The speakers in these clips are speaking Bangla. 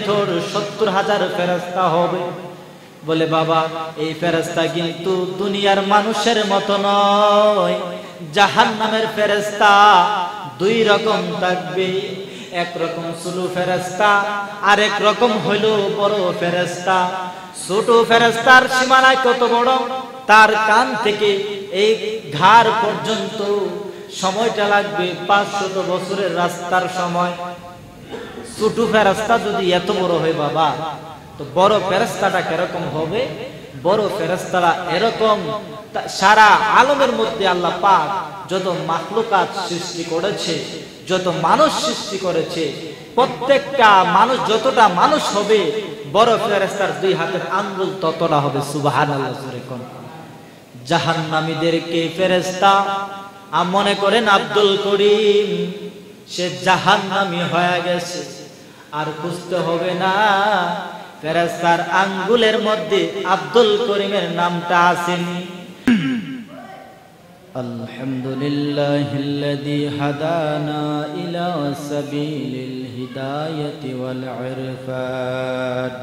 তোর 70,000 ফেরেশতা হবে। বলে বাবা এই ফেরেশতা কিন্তু দুনিয়ার মানুষের মতো নয়, জাহান্নামের ফেরেশতা দুই রকম থাকবে। এক রকম সুলু ফেরেশতা, আর এক রকম হইল বড় ফেরেশতা। ছোট ফেরেশতার সীমানা কত বড়, তার কান থেকে এই ঘাড় পর্যন্ত সময়টা লাগবে 500 বছরের রাস্তার সময়। ছোট ফেরেশতা যদি এত বড় হয় বাবা, তো বড় ফেরেশতাটা কিরকম হবে? বড় ফেরেশতারা এরকম, সারা আলমের মধ্যে আল্লাহ পাক যত মাখলুকাত সৃষ্টি করেছে, যত মানুষ সৃষ্টি করেছে, প্রত্যেকটা মানুষ যতটা মানুষ হবে, বড় ফেরেশতার 2 হাতের আঙ্গুল ততটা হবে। সুবহানাল্লাহ জোরে কোন। জাহান্নামীদেরকে ফেরেশতা মনে করেন আব্দুল করিম, সে জাহান্নামী হয়ে গেছে, আর খুঁজতে হবে না। ফেরেশতার আঙ্গুলের মধ্যে আব্দুল করিমের নামটা আসেনি। আলহামদুলিল্লাহিল্লাযী হাদানা ইলা সাবিলিল হিদায়াতি ওয়াল ইরফান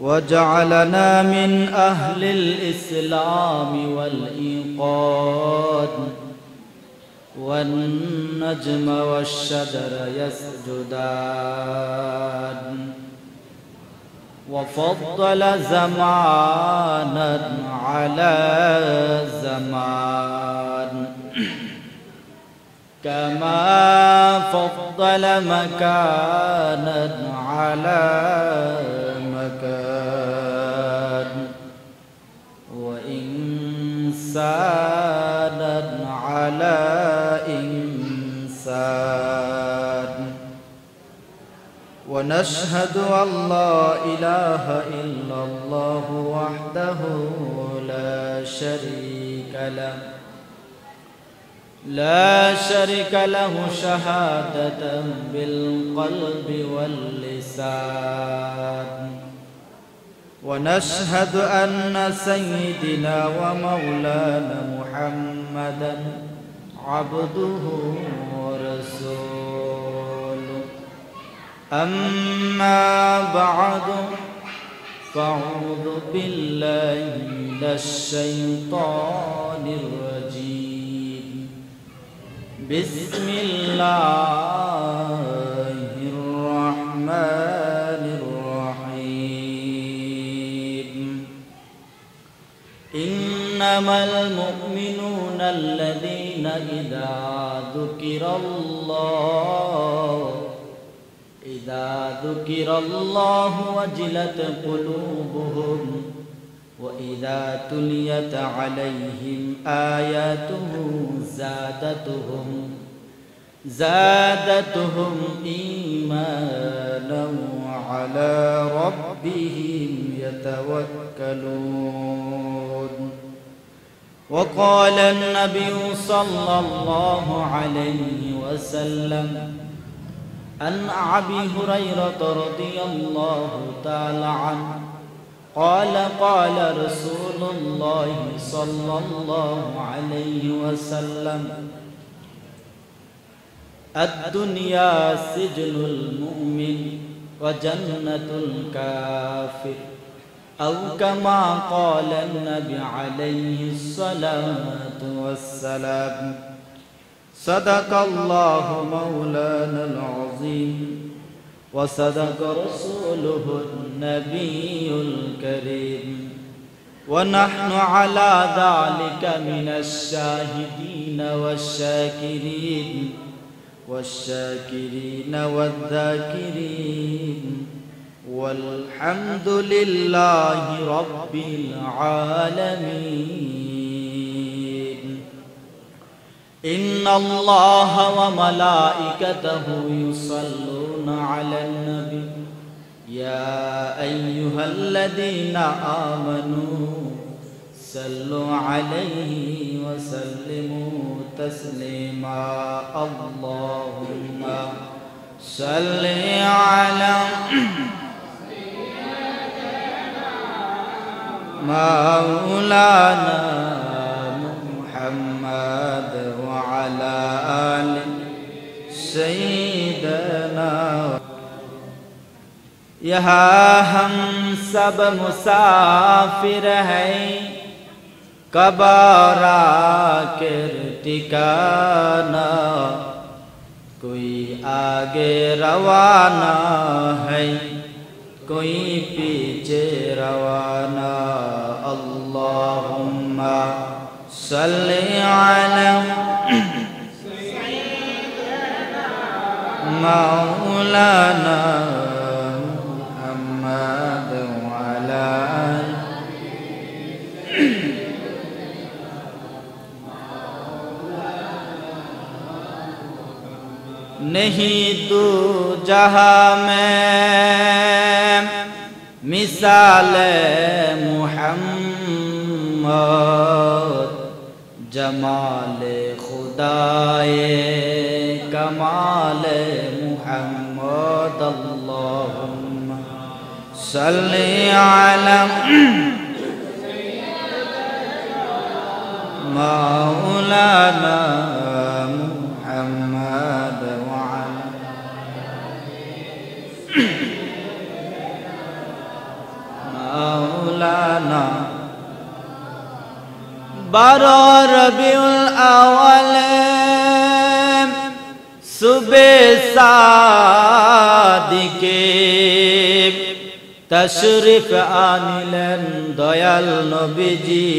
وجعلنا من أهل الإسلام والإيقاد والنجم والشجر يسجدان وفضل زمانا على زمان كما فضل مكانا على مكان وإنسانا على إنسان ونشهد أن لا إله إلا الله وحده لا شريك له شهادة بالقلب واللسان ونشهد أن سيدنا ومولانا محمدا عبده ورسوله أما بعد فأعوذ بالله من الشيطان الرجيم بسم الله الرحمن الرحيم إنما المؤمنون الذين إذا ذكر الله وجلت قلوبهم وإذا تليت عليهم آياته زادتهم إيمانا وعلى ربهم يتوكلون وقال النبي صلى الله عليه وسلم عن أبي هريرة رضي الله تعالى عنه قال قال رسول الله صلى الله عليه وسلم الدنيا سجن المؤمن وجنة الكافر أو كما قال النبي عليه الصلاة والسلام صدق الله مولانا العظيم وصدق رسوله النبي الكريم ونحن على ذلك من الشاهدين والشاكرين والذاكرين والحمد لله رب العالمين إن الله وملائكته يصلون على النبي يا أيها الذين آمنوا صلوا عليه وسلموا تسليما اللهم صل على مولانا محمد وعلى آل سيدنا यहाँ हम सब मुसाफिर हैं, कब आखिर ठिकाना, कोई आगे रवाना है, कोई पीछे रवाना। अल्लाहुम्मा सल्ली अला मौलाना मुहम्मद वअला नहीं तू जहाँ में मिसाल मुहम्मद, जमाल खुदाए कमाल मुहम्मद। अल्लाहुम्मा सल्ली अला मौलाना मुहम्मद मौलाना। 12 रबीउल अव्वल सुबह सादिके तशरीफ आनिलेन दयाल नबीजी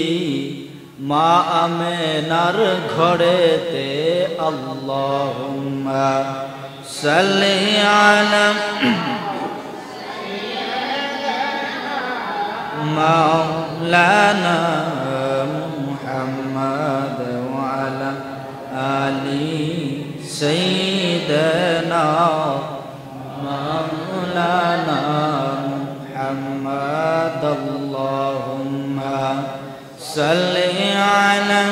মা আমেনার ঘরেতে। আল্লাহুম্মা সাল্লি আলা মাওলানা মুহাম্মদ ওয়া আলা আলি সাইয়্যিদানা মাওলানা মুহাম্মদ। আল্লাহুম্মা सल्ली अला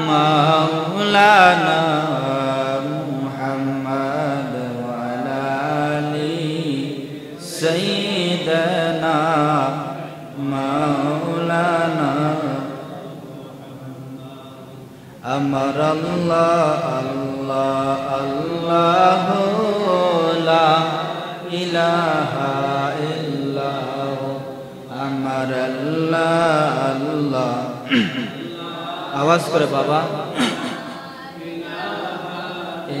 मौलाना मुहम्मद वअला आलि सय्यिदना मौलाना। अमर अल्लाह अल्लाह अल्लाह ला इलाहा अमर अल्लाह अल्लाह। आवाज करे बाबा।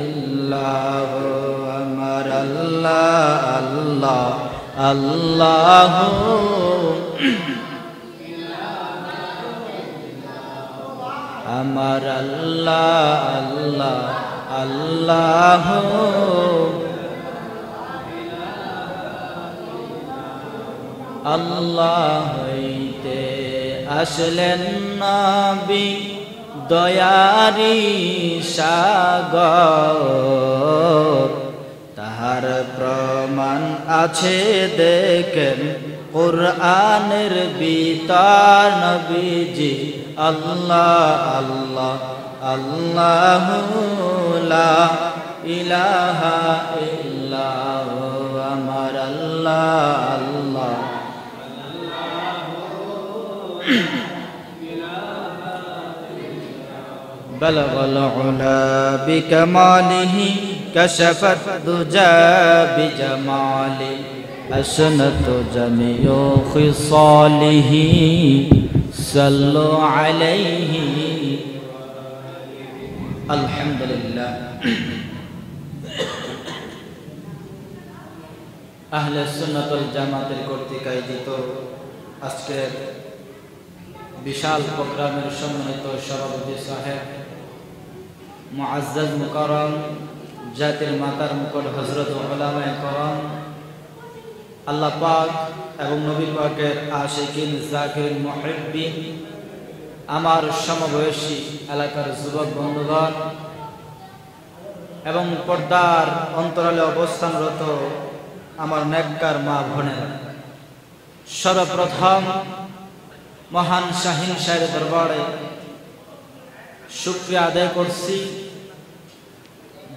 इल्लाह अमर अल्लाह अल्लाह अल्लाह। अमर अल्लाह अल्लाह अल्लाह। আল্লাহ হইতে আসলেন নবী দয়ারি সাগর, তাহার প্রমাণ আছে দেখেন কুরআনের ভিতর নবীজি। আল্লাহ আল্লাহ আল্লাহু লা ইলাহা ইল্লাহু আমার আল্লাহ আল্লাহ। بلغ العلا بكماله كشف الدجى بجماله حسنت جميع خصاله صلوا عليه। الحمد لله। আহলে সুন্নাত ওয়াল জামাতের কর্তৃক আয়োজিত আজকের বিশাল প্রোগ্রামের সম্মানিত সভাপতি সাহেব মুআজ্জাজ মুকাররম জাতির মাতার মুকুট হযরত উলামায়ে কেরাম, আল্লাহ পাক এবং নবী পাকের আশিকিন জাকিরিন মুহিব্বিন, আমার সমবয়সী এলাকার যুবক বন্ধুগণ এবং পর্দার অন্তরালে অবস্থানরত আমার নেককার মা বোনেরা, সর্বপ্রথম মহান শাহীন শাহের দরবারে শুকরিয়া আদায় করছি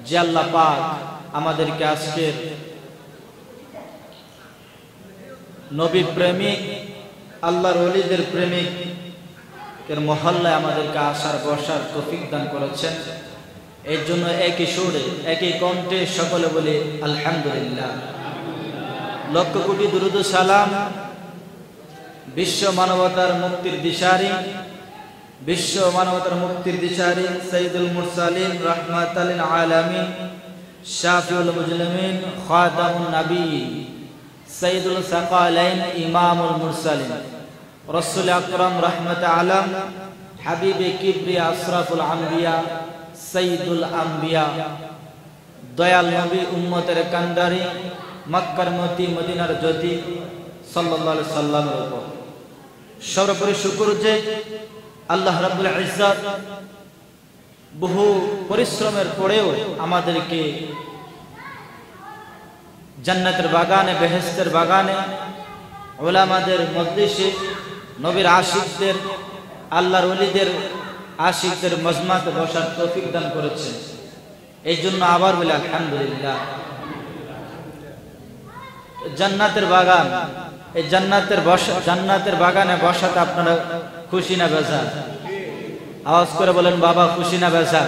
যে আল্লাহ পাক আমাদেরকে আজকের নবী প্রেমিক আল্লাহর ওলিদের প্রেমিকের মহল্লায় আমাদেরকে আসার বসার তৌফিক দান করেছেন। এর জন্য একই সুরে একই কণ্ঠে সকলে বলি আলহামদুলিল্লাহ। লক্ষ কোটি দুরূদ ও সালাম বিশ্ব মানবতার মুক্তির দিশারি, বিশ্ব মানবতার মুক্তির দিশারি সাইয়্যিদুল মুরসালিন রাহমাতাল লিল আলামিন শাফিউল মুজলিমিন খাতামুন নবিয়্যিন সাইয়্যিদুল সাকালাইন ইমামুল মুরসালিন রাসূল আকরাম রাহমাত আলাম হাবিবে কিবরিয়া আশরাফুল আম্বিয়া সাইয়্যিদুল আম্বিয়া দয়াল নবী উম্মতের কান্ডারি মক্কার মতি মদিনার জ্যোতি সাল্লাল্লাহু আলাইহি সাল্লামের উপর সর্বোপরি শুকর যে আল্লাহ রাব্বুল ইজ্জত বহু পরিশ্রমের পরেও আমাদেরকে জান্নাতের বাগানে বেহেশতের বাগানে উলামাদের মজলিসে নবীর আশিকদের আল্লাহর ওলিদের আশিকদের মজমাতে বসার তৌফিক দান করেছেন। এই জন্য আবার বলি আলহামদুলিল্লাহ। জান্নাতের বাগান, এই জান্নাতের বাগানে বসাতে আপনারা খুশি না বেজার? আওয়াজ করে বলেন বাবা, খুশি না বেজার?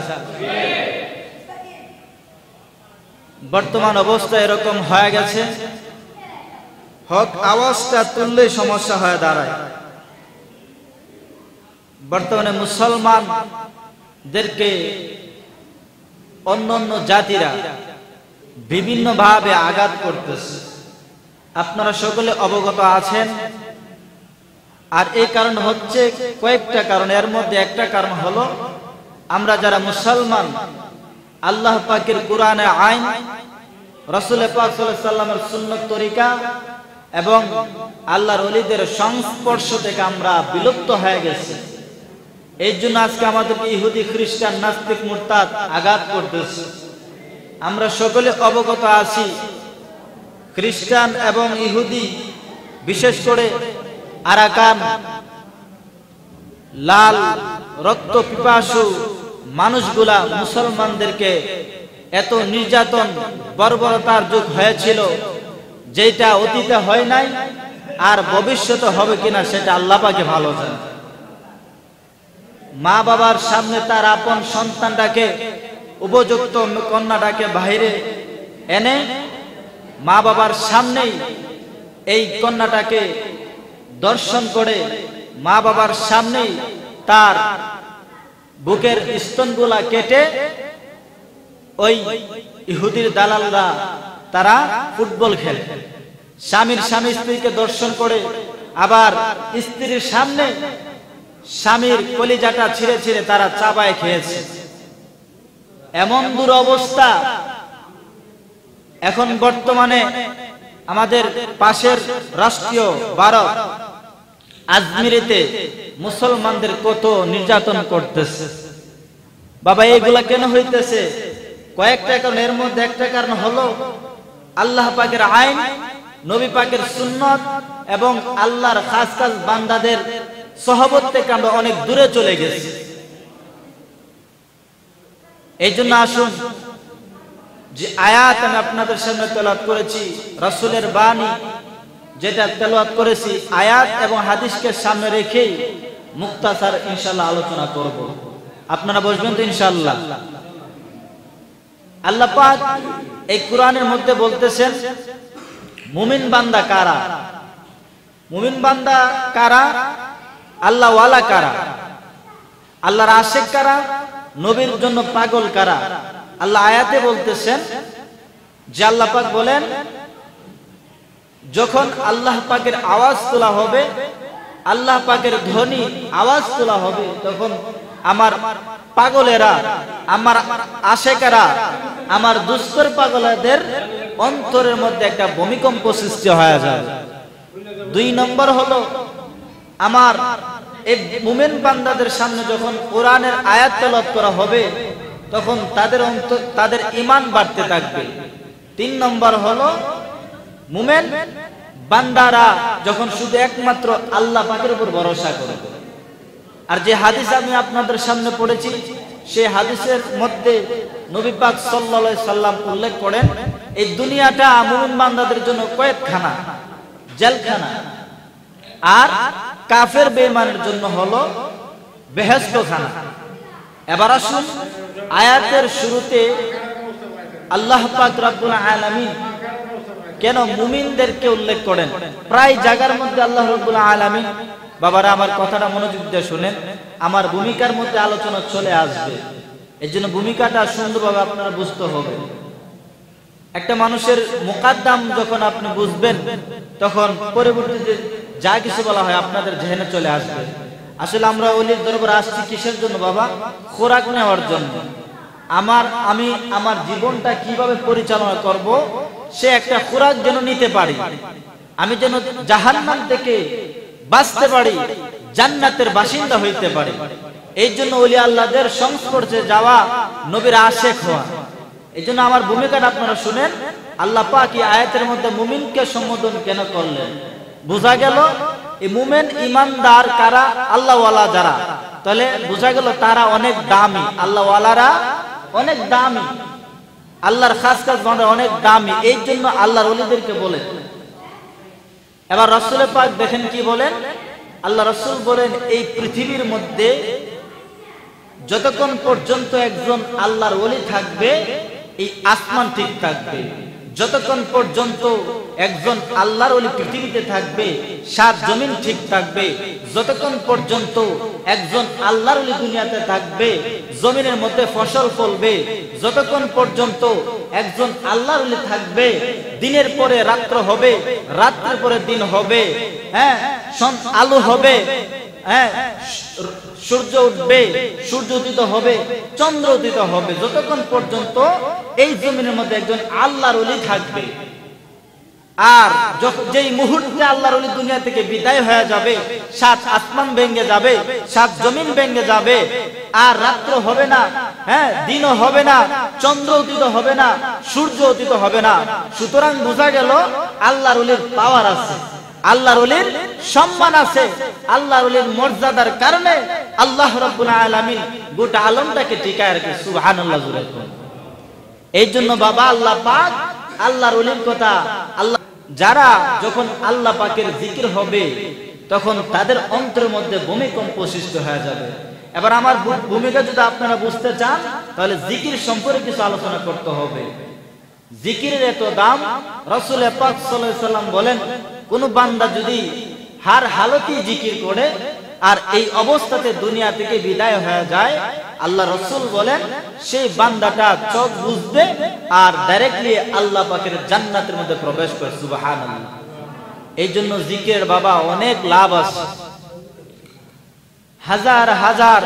বর্তমান অবস্থা এরকম হয়ে গেছে, হক আওয়াজটা তুললেই সমস্যা হয়ে দাঁড়ায়। বর্তমানে মুসলমানদেরকে অন্যান্য জাতিরা বিভিন্নভাবে আঘাত করতেছে, আপনারা সকলে অবগত আছেন। আর এই কারণ হচ্ছে কয়েকটা কারণ, এর মধ্যে একটা কারণ হলো আমরা যারা মুসলমান আল্লাহ পাকের কোরআনের আইন, রাসূল পাক সাল্লাল্লাহু আলাইহি সাল্লামের সুন্নাত তরিকা এবং আল্লাহর ওলিদের সংস্পর্শ থেকে আমরা বিলুপ্ত হয়ে গেছি। এই জন্য আজকে আমাদেরকে ইহুদি খ্রিস্টান নাস্তিক মুরতাদ আঘাত করতেছে। আমরা সকলে অবগত আছি খ্রিস্টান এবং ইহুদি, বিশেষ করে আরাকান লাল রক্ত পিপাসু মানুষগুলা মুসলমানদেরকে এত নির্যাতন বর্বরতার যুগ হয়েছিল, যেটা অতীতে হয় নাই আর ভবিষ্যতে হবে কিনা সেটা আল্লাহ পাকে ভালো জানে। মা বাবার সামনে তার আপন সন্তানটাকে, উপযুক্ত কন্যাটাকে বাইরে এনে মা বাবার সামনেই এই কন্যাটাকে দর্শন করে মা বাবার সামনেই তার বুকের স্তনগুলা কেটে ওই ইহুদির দালালরা তারা ফুটবল খেলে। স্বামী স্ত্রীকে দর্শন করে আবার স্ত্রীর সামনে স্বামীর কলিজাটা ছিঁড়ে ছিঁড়ে তারা চাবায় খেয়েছে। এমন দুরবস্থা এখন বর্তমানে আমাদের পাশের রাষ্ট্রীয় ভারত আজমিরিতে মুসলমানদের কত নির্যাতন করতেছে। বাবা, এইগুলা কেন হইতেছে? কয়েকটা কারণ, এর মধ্যে একটা কারণ হলো আল্লাহ পাকের আইন, নবী পাকের সুন্নত এবং আল্লাহর খাস খাস বান্দাদের সহবত থেকে আমরা অনেক দূরে চলে গেছি। এই জন্য আসুন, যে আয়াত আমি আপনাদের সামনে তেলাওয়াত করেছি, রাসূলের বাণী যেটা তেলাওয়াত করেছি, আয়াত এবং হাদিসকে সামনে রেখেই মুক্তাসার ইনশাআল্লাহ আলোচনা করব। আপনারা বসবেন তো ইনশাআল্লাহ? আল্লাহ পাক এই কোরআনের মধ্যে বলতেছেন মুমিন বান্দা কারা, মুমিন বান্দা কারা, আল্লাহ ওয়ালা কারা, আল্লাহর আশিক কারা, নবীর জন্য পাগল কারা। আল্লাহ আয়াতে বলতেছেন যে আল্লাহ পাক বলেন, যখন আল্লাহ পাকের আওয়াজ তোলা হবে, আল্লাহ পাকের ধ্বনি আওয়াজ তোলা হবে, তখন আমার পাগলেরা, আমার আশেকেরা, আমার দুস্তর পাগলদের অন্তরের মধ্যে একটা ভূমিকম্প সৃষ্টি হয়ে যায়। 2 নম্বর হলো, আমার এই মুমিন বান্দাদের সামনে যখন কোরআনের আয়াত তেলাওয়াত করা হবে, তখন তাদের ঈমান বাড়তে থাকবে। 3 নম্বর হলো, মুমিন বান্দারা যখন শুধু একমাত্র আল্লাহ পাকের উপর ভরসা করবে। আর যে হাদিস আমি আপনাদের সামনে পড়েছি, সেই হাদিসের মধ্যে নবী পাক সাল্লাল্লাহু আলাইহি সাল্লাম উল্লেখ করেন, এই দুনিয়াটা মুমিন বান্দাদের জন্য কয়েদখানা, জেলখানা, আর কাফের বেঈমানের জন্য হলো বেহেশতখানা। এবার আসুন আয়াতের শুরুতে আল্লাহ পাক রব্বুল আলামিন কেন মুমিনদেরকে উল্লেখ করেন? প্রায় জায়গার মধ্যে আল্লাহ রব্বুল আলামিন, বাবারা আমার কথাটা মনোযোগ দিয়ে শুনেন, আমার ভূমিকার মধ্যে আলোচনা চলে আসবে, এর জন্য ভূমিকাটা সুন্দরভাবে আপনারা বুঝতে হবে। একটা মানুষের মুকাদ্দাম যখন আপনি বুঝবেন, তখন পরবর্তীতে যা কিছু বলা হয় আপনাদের জেহেনে চলে আসবে। আসলে আমরা ওলির দরবারে আসছি কিসের জন্য বাবা? খোরাক নেওয়ার জন্য। আমি আমার জীবনটা কিভাবে পরিচালনা করব, সে একটা খোরাক যেন নিতে পারি, আমি যেন জাহান্নাম থেকে বাঁচতে পারি, জান্নাতের বাসিন্দা হইতে পারি। এই জন্য ওলি আল্লাহদের সংস্পর্শে যাওয়া, নবীর আশেক হওয়া। এই জন্য আমার ভূমিকাটা আপনারা শুনেন। আল্লাহ পাক এই আয়াতের মধ্যে মুমিনকে সম্বোধন কেন করলেন? বোঝা গেল এই মুমিন ইমানদার কারা? আল্লাহওয়ালা যারা। তাহলে বোঝা গেল তারা অনেক দামি, আল্লাহওয়ালারা অনেক দামি, আল্লাহর খাস খাস বান্দা অনেক দামি। এই জন্য আল্লাহর ওলিদেরকে বলেন। এবার রাসূল পাক দেখেন কি বলেন, আল্লাহ রাসূল বলেন এই পৃথিবীর মধ্যে যতক্ষণ পর্যন্ত একজন আল্লাহর ওলি থাকবে, এই আসমান ঠিক থাকবে। যতক্ষণ পর্যন্ত একজন আল্লাহর ওলি পৃথিবীতে থাকবে, সাত জমিন ঠিক থাকবে। যতক্ষণ পর্যন্ত একজন আল্লাহর ওলি দুনিয়াতে থাকবে, জমিনের মধ্যে ফসল ফলবে। যতক্ষণ পর্যন্ত একজন আল্লাহর ওলি থাকবে, দিনের পরে রাত্র হবে, রাত্রের পরে দিন হবে, হ্যাঁ, আলো হবে, হ্যাঁ, সূর্য উঠবে, সূর্য উদিত হবে, চন্দ্র উদিত হবে। যতক্ষণ পর্যন্ত এই জমিনের মধ্যে একজন আল্লাহর ওলি থাকবে। আর যেই মুহূর্তে আল্লাহর ওলি দুনিয়া থেকে বিদায় হয়ে যাবে, সাত আসমান ভেঙে যাবে, সাত জমিন ভেঙে যাবে, আর রাত্র হবে না, হ্যাঁ, দিনও হবে না, চন্দ্র উদিত হবে না, সূর্য উদিত হবে না। সুতরাং বোঝা গেল আল্লাহর ওলির পাওয়ার আছে, আল্লাহর ওলির সম্মান আছে, আল্লাহর ওলির মর্যাদার কারণে আল্লাহ রাব্বুল আলামিন গোটা আলমটাকে টিকায় রাখে। সুবহানাল্লাহ। এই জন্য বাবা আল্লাহ পাক আল্লাহর ওলির কথা, আল্লাহ যারা যখন আল্লাহ পাকের জিকির হবে, তখন তাদের অন্তরের মধ্যে ভূমিকম্প সৃষ্টি হয়ে যাবে। এবার আমার ভূমিকা যদি আপনারা বুঝতে চান, তাহলে জিকির সম্পর্কে কিছু আলোচনা করতে হবে। জিকিরের এত দাম, রাসূল পাক সাল্লাল্লাহু আলাইহি ওয়াসাল্লাম বলেন, কোন বান্দা যদি হার হালতেই জিকির করে আর এই অবস্থাতে দুনিয়া থেকে বিদায় হয়ে যায়, আল্লাহ রাসূল বলেন সেই বান্দাটা চোখ বুঝবে আর ডাইরেক্টলি আল্লাহ পাকের জান্নাতের মধ্যে প্রবেশ করে। সুবহানাল্লাহ। এই জন্য জিকিরের বাবা অনেক লাভ আছে। হাজার হাজার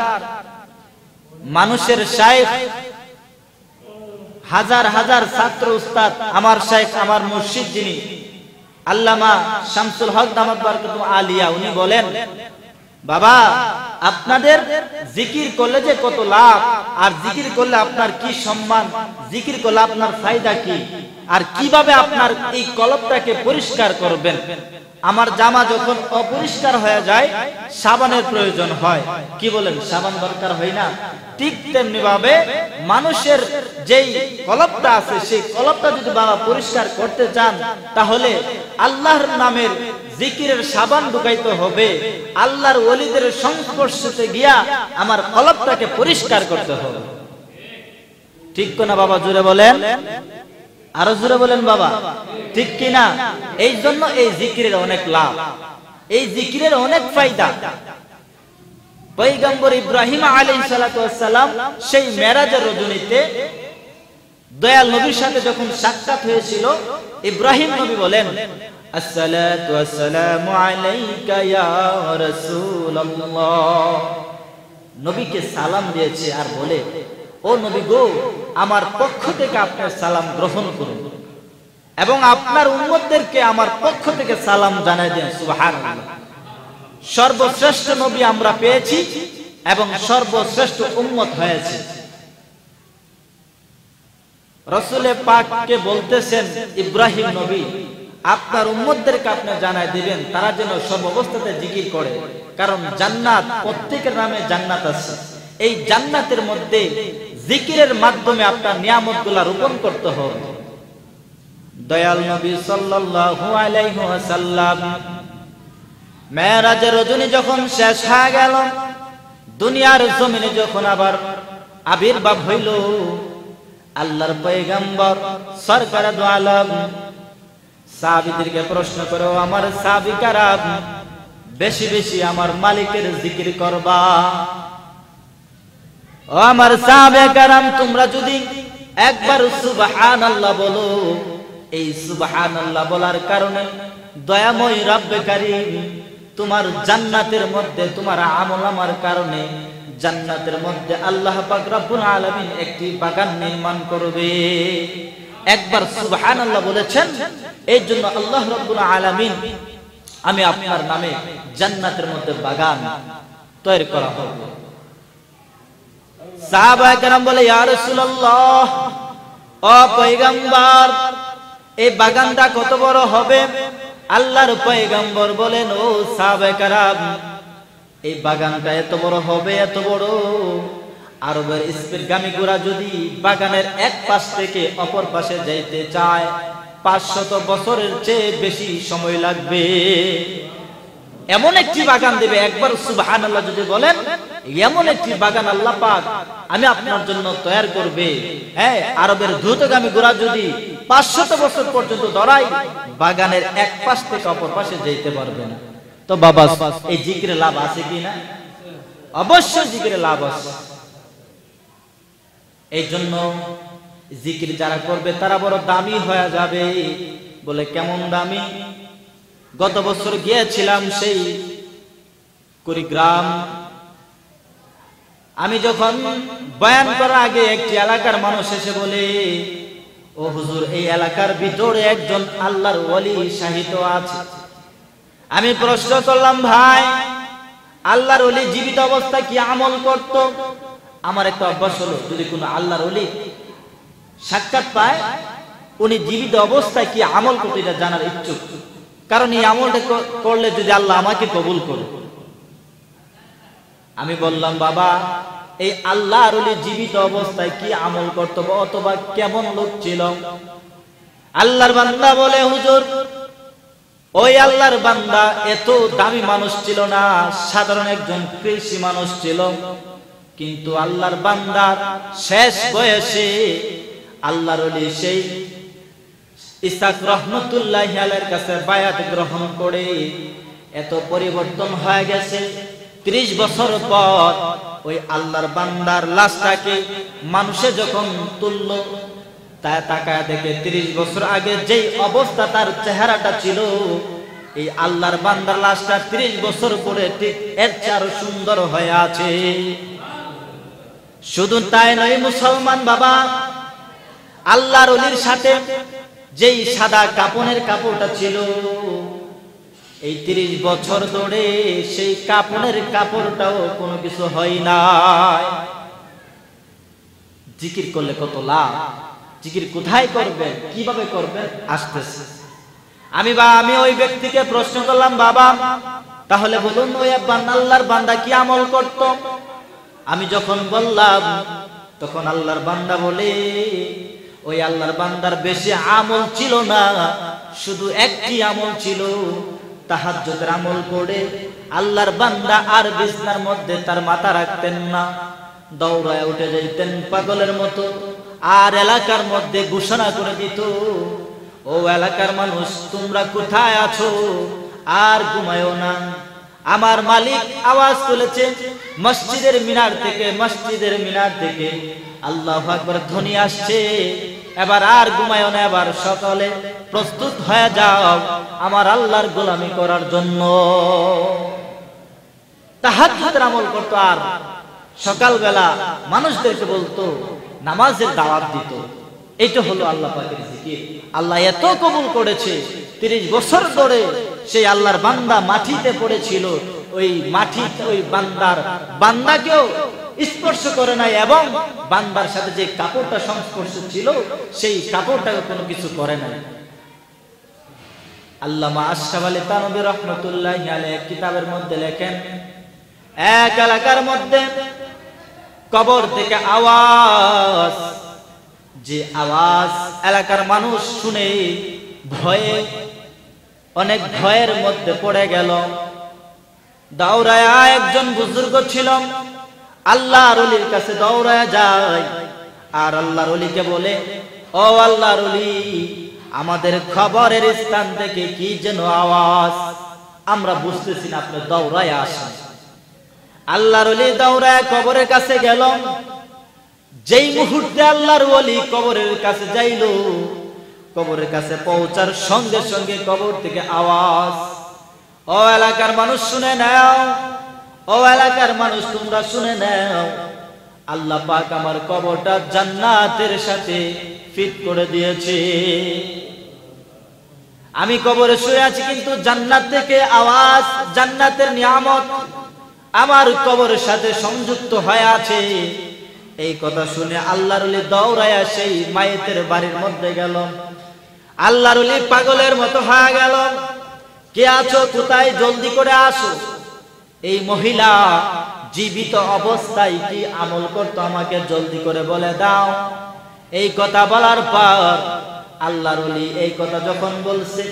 মানুষের শাইখ, হাজার হাজার ছাত্র উস্তাদ, আমার শাইখ, আমার মুর্শিদ যিনি আল্লামা শামসুল হক দামাত বারকাতুহু আলিয়া, উনি বলেন, বাবা আপনাদের জিকির করলে যে কত লাভ, আর জিকির করলে আপনার কি সম্মান, জিকির করলে আপনার ফায়দা কি, আর কিভাবে আপনার এই কলবটাকে পরিষ্কার করবেন। আমার জামা যখন অপরিষ্কার হয়ে যায়, সাবানের প্রয়োজন হয়, কি বলেন, সাবান দরকার হয় না? ঠিক তেমনি ভাবে মানুষের যেই কলবটা আছে, সেই কলবটা যদি বাবা পরিষ্কার করতে চান, তাহলে আল্লাহর নামের জিকিরের সাবান ঢুকাইতে হবে। আল্লাহর ওলিদের সংস্পর্শে গিয়া আমার কলবটাকে পরিষ্কার করতে হবে। ঠিক না বাবা? জোরে বলেন, আরো জোরে বলেন বাবা, ঠিক কিনা? এই জন্য এই জিকিরের অনেক লাভ, এই জিকিরের অনেক ফায়দা। পয়গম্বর ইব্রাহিম আলাইহিস সালাতু ওয়াস সালাম সেই মেরাজের রজনীতে দয়াল নবীর সাথে যখন সাক্ষাৎ হয়েছিল, ইব্রাহিম নবী বলেন, আসসালাতু ওয়াসসালামু আলাইকা ইয়া রাসূলুল্লাহ। নবীকে সালাম দিয়েছে আর বলে, ও নবী গো, আমার পক্ষ থেকে আপনার সালাম গ্রহণ করুন এবং আপনার উম্মতদেরকে আমার পক্ষ থেকে সালাম জানাই দেন। সুবহানাল্লাহ। সর্বশ্রেষ্ঠ নবী আমরা পেয়েছি এবং সর্বশ্রেষ্ঠ উম্মত হয়েছে। রাসূল পাককে বলতেছেন ইব্রাহিম নবী, আপনার উম্মতদেরকে আপনি জানাই দিবেন তারা যেন সব অবস্থাতে জিকির করে, কারণ জান্নাত, প্রত্যেকের নামে জান্নাত আছে। এই জান্নাতের মধ্যে জিকিরের মাধ্যমে আপনার নিয়ামতগুলো রোপণ করতে হবে। দয়াল নবী সাল্লাল্লাহু আলাইহি ওয়াসাল্লাম মেরাজের রজনী যখন শেষ হয়ে গেল, দুনিয়ার জমিনে যখন আবার আবির্ভাব হইল আল্লাহর পয়গম্বর সরকার দু আলম। সাহাবীদেরকে প্রশ্ন করো, আমার সাহাবী কারা? বেশি বেশি আমার মালিকের জিকির করবা। ও আমার সাহাবে কারাম, তোমরা যদি একবার সুবহানাল্লাহ বলো, এই সুবহানাল্লাহ বলার কারণে দয়াময় রব্বে কারীম তোমার জান্নাতের মধ্যে, তোমার আমলনামার কারণে জান্নাতের মধ্যে আল্লাহ পাক রব্বুল আলামিন একটি বাগান নির্মাণ করবে। একবার সুবহানাল্লাহ বলেছেন, এই জন্য আল্লাহ রব্বুল আলামিন আমি আপনার নামে জান্নাতের মধ্যে বাগান তৈরি করা হবে। সাহাবায়ে কেরাম বলে, ইয়া রাসূলুল্লাহ, ও পয়গম্বর, এই বাগানটা কত বড় হবে? আল্লাহর পয়গম্বর বলেন, ও সাহাবায়ে কেরাম, এই বাগানটা এত বড় হবে, এত বড়, আরবের স্পিডগামী ঘোড়া যদি বাগানের এক পাশ থেকে অপর পাশে যাইতে চায় 500 বছরের চেয়ে বেশি সময় লাগবে। এমন একটি বাগান দেবে। একবার সুবহানাল্লাহ যদি বলেন, এমন একটি বাগান আল্লাহ পাক আমি আপনার জন্য তৈরি করবে। হ্যাঁ, আরবের দ্রুতগামী ঘোড়া যদি 500 বছর পর্যন্ত দৌড়ায়, বাগানের এক পাশ থেকে অপর পাশে যেতে পারবে না। তো বাবা, এই জিকিরে লাভ আছে কিনা? অবশ্যই জিকিরে লাভ আছে। এই জন্য জিকির যারা করবে তারা বড় দামি হয়ে যাবে। বলে, কেমন দামি? গত বছর গিয়েছিলাম সেই কুড়িগ্রাম। আমি যখন বয়ান করার আগে একটি এলাকার মানুষ এসে বলে, ও হুজুর, এই এলাকার ভিতরে একজন আল্লাহর ওলি শাহিদ আছে। আমি প্রশ্ন করলাম, ভাই, আল্লাহর ওলি জীবিত অবস্থায় কি আমল করত? আমার একটা অভ্যাস হলো, যদি কোনো আল্লাহর ওলি সাক্ষাৎ পায়, উনি জীবিত অবস্থায় কি আমল করত এটা জানার ইচ্ছুক। কারণ এই আমলটা করলে যদি আল্লাহ আমাকে কবুল করে। আমি বললাম, বাবা, এই আল্লাহর ওলি জীবিত অবস্থায় কি আমল করত অথবা কেমন লোক ছিল? আল্লাহর বান্দা বলে, হুজুর, ওই আল্লাহর বান্দা এত দামি মানুষ ছিল না, সাধারণ একজন কৃষি মানুষ ছিল। কিন্তু আল্লাহর বান্দার শেষ বয়সে আল্লাহর ওলি সেই ইসহাক রহমতুল্লাহি আলাইহির কাছে বায়াত গ্রহণ করে এত পরিবর্তন হয়ে গেছে। 30 বছর পর ওই আল্লাহর বান্দার লাশটাকে মানুষে যখন তুলল, তা তাকায় দেখে 30 বছর আগে যেই অবস্থা তার চেহারাটা ছিল, এই আল্লাহর বান্দার লাশটা 30 বছর পরে ঠিক এর চেয়ে আরো সুন্দর হয়ে আছে। শুধু তাই নয় মুসলমান বাবা, আল্লাহর ওলির সাথে যেই সাদা কাপনের কাপড়টা ছিল, এই 30 বছর ধরে সেই কাপনের কাপড়টাও কোনো কিছু হয় না। জিকির করলে কত লাভ! জিকির কোথায় করবেন, কিভাবে করবেন, আসতেছে। আমি ওই ব্যক্তিকে প্রশ্ন করলাম, বাবা, তাহলে বলুন ওই আল্লাহর বান্দা কি আমল করত? আমি যখন বললাম, তখন আল্লাহর বান্দা বলে, ওই আল্লাহর বান্দার বেশি আমল ছিল না, শুধু একটি আমল ছিল, তাহাজ্জুদের আমল করে আল্লাহর বান্দা আর বিছনার মধ্যে তার মাথা রাখতেন না, দৌড়ায় উঠে যাইতেন পাগলের মতো, আর এলাকার মধ্যে ঘোষণা করে দিত, ও এলাকার মানুষ, তোমরা কোথায় আছো? আর ঘুমায়ও না। আমার মালিক আওয়াজ তুলেছে মসজিদের মিনার থেকে আল্লাহু আকবার ধ্বনি আসছে, এবার আর ঘুমায়ও না, এবার সকালে প্রস্তুত হয়ে যাও আমার আল্লাহর গোলামি করার জন্য। তাহাজ্জুদের আমল করতো, আর সকালবেলা মানুষদেরকে বলতো, নামাজের দাওয়াত দিত। এটা হলো আল্লাহ পাকের জিকির। আল্লাহ এত কবুল করেছে, 30 বছর ধরে সেই আল্লাহর বান্দা মাটিতে পড়েছিল, ওই মাটি ওই বান্দাকেও স্পর্শ করে নাই, এবং বান্দার সাথে যে কাপড়টা সংস্পর্শ ছিল সেই কাপড়টাকে কোনো কিছু করে নাই। আল্লামা আশরাফ আলী থানভী রাহমাতুল্লাহি আলাইহি কিতাবের মধ্যে লেখেন, এক এলাকার মধ্যে কবর থেকে আওয়াজ, যে আওয়াজ এলাকার মানুষ শুনে অনেক ভয়ের মধ্যে পড়ে গেল। দাউরায়া একজন বুজুর্গ ছিল, আল্লাহর ওলির কাছে দৌড়ায় যায় আর আল্লাহর ওলিকে বলে, ও আল্লাহর ওলি, আমাদের খবরের স্থান থেকে কি যেন আওয়াজ, আমরা বুঝতেছি না, আপনি দৌড়ায় আসেন। আল্লাহর ওলি দৌড়ায় কবরের কাছে গেল। যেই মুহূর্তে আল্লাহর ওলি কবরের কাছে যাইল, কবরের কাছে পৌঁছার সঙ্গে সঙ্গে কবর থেকে আওয়াজ, ও এলাকার মানুষ শুনে নাও, ও এলাকার মানুষ তোমরা শুনে নাও, আল্লাহ পাক আমার কবরটা জান্নাতের সাথে ফিট করে দিয়েছে। আমি কবরে শুয়ে আছি কিন্তু জান্নাত থেকে আওয়াজ, জান্নাতের নিয়ামত আমার কবরের সাথে সংযুক্ত হয়ে আছে। এই কথা শুনে আল্লাহর ওলি দৌড়ায়া সেই মায়েতের বাড়ির মধ্যে গেল। আল্লাহর ওলি পাগলের মতো হয়ে গেল, কে আছো কোথায়, জলদি করে আসো। এই মহিলা জীবিত অবস্থায় কি আমল করতো আমাকে জলদি করে বলে দাও। এই কথা বলার পর আল্লাহর ওলি এই কথা যখন বলছে,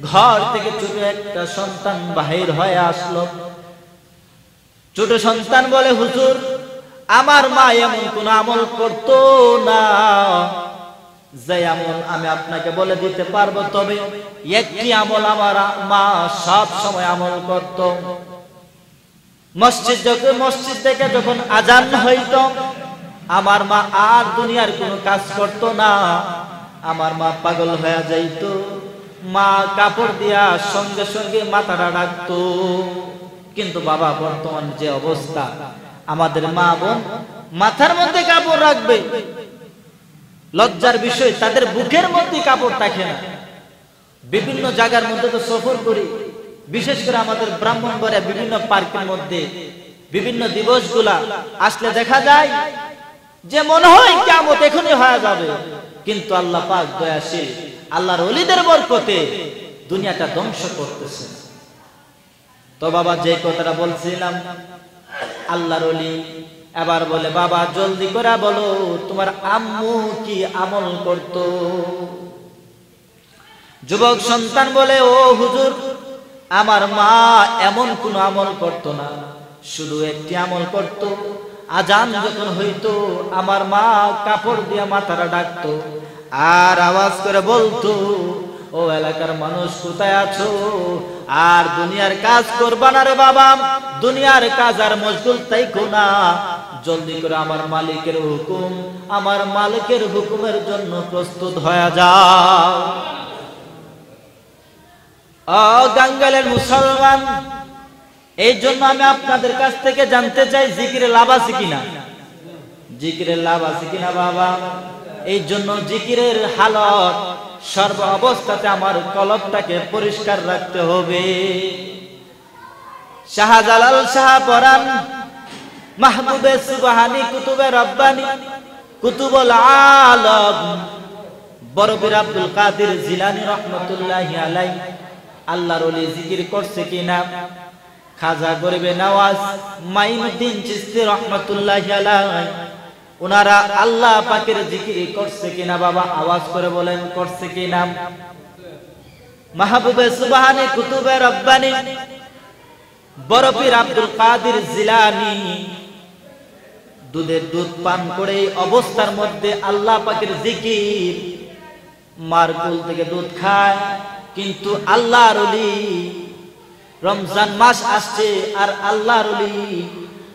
ঘর থেকে ছোট একটা সন্তান বাহির হয়ে আসলো। ছোট সন্তান বলে, হুজুর, আমার মা এমন কোন আমল করতো না যে আমল আমি আপনাকে বলে দিতে পারবো, তবে একটি আমল আমার মা সব সময় আমল করত। মসজিদ থেকে যখন আজান হইতো, আমার মা আর দুনিয়ার কোনো কাজ করতো না, আমার মা পাগল হয়ে যাইতো। মা কাপড় দিয়া সঙ্গে সঙ্গে মাথাটা রাখতো। কিন্তু বাবা, বর্তমান যে অবস্থা, আমাদের মা বোন মাথার মধ্যে কাপড় রাখবে, লজ্জার বিষয় তাদের বুকের মধ্যে কাপড় থাকে না। বিভিন্ন জায়গার মধ্যে তো সফর করি, বিশেষ করে আমাদের ব্রাহ্মণবাড়িয়া বিভিন্ন পার্কের মধ্যে বিভিন্ন দিবসগুলা আসলে দেখা যায় যে মনে হয় কিয়ামত এখনই হয়ে যাবে, কিন্তু আল্লাহ পাক দয়াশীল, আল্লাহর ওলিদের বরকতে দুনিয়াটা ধ্বংস করতেছে। তো বাবা, যে কথাটা বলছিলাম, আল্লাহর ওলি এবার বলে, বাবা জলদি করে বলো তোমার আম্মু কি আমল করত। যুবক সন্তান বলে, ও হুজুর, আমার মা এমন কোন আমল করত না, শুধু একটি আমল করত। আজান যখন হইতো, আমার মা কাপড় দিয়ে মাথাটা ডাকতো আর আওয়াজ করে বলতো, ও এলাকার মানুষ কোথায় আছো, আর দুনিয়ার কাজ করবা না রে বাবা, দুনিয়ার কাজ আর মশগুল থাইকো না, জলদি করে আমার মালিকের হুকুম, আমার মালিকের হুকুমের জন্য প্রস্তুত হয়ে যাও। গাঙ্গালের মুসলমান, এই জন্য আমি আপনাদের কাছ থেকে জানতে চাই, জিকিরে লাভ আছে কিনা, জিকিরের লাভ আছে কিনা বাবা। এই জন্য জিকিরের হালত সর্ব অবস্থাতে আমার কলবটাকে পরিষ্কার রাখতে হবে। শাহজালাল শাহ পরান, মাহবুবে সুবহানি, কুতুবে রব্বানি, কুতুবুল আলম, বরবীর আব্দুল কাদের জিলানী রহমাতুল্লাহি আলাইহি আল্লাহর ওলি জিকির করছে কিনা। খাজা গরিবে নওয়াজ মাইনুদ্দিন চিশতি রহমাতুল্লাহি আলাইহি ওনারা আল্লাহ পাকের জিকির করছে কিনা বাবা, আওয়াজ করে বলেন করছে কিনা। মাহবুবে সুবহানি, কুতুবে রব্বানি, বরফির আব্দুল কাদের জিলানী দুধের দুধ পান করে অবস্থার মধ্যে আল্লাহ পাকের জিকির, মার কোল থেকে দুধ খায়, কিন্তু আল্লাহর ওলি রমজান মাস আসছে আর আল্লাহর ওলি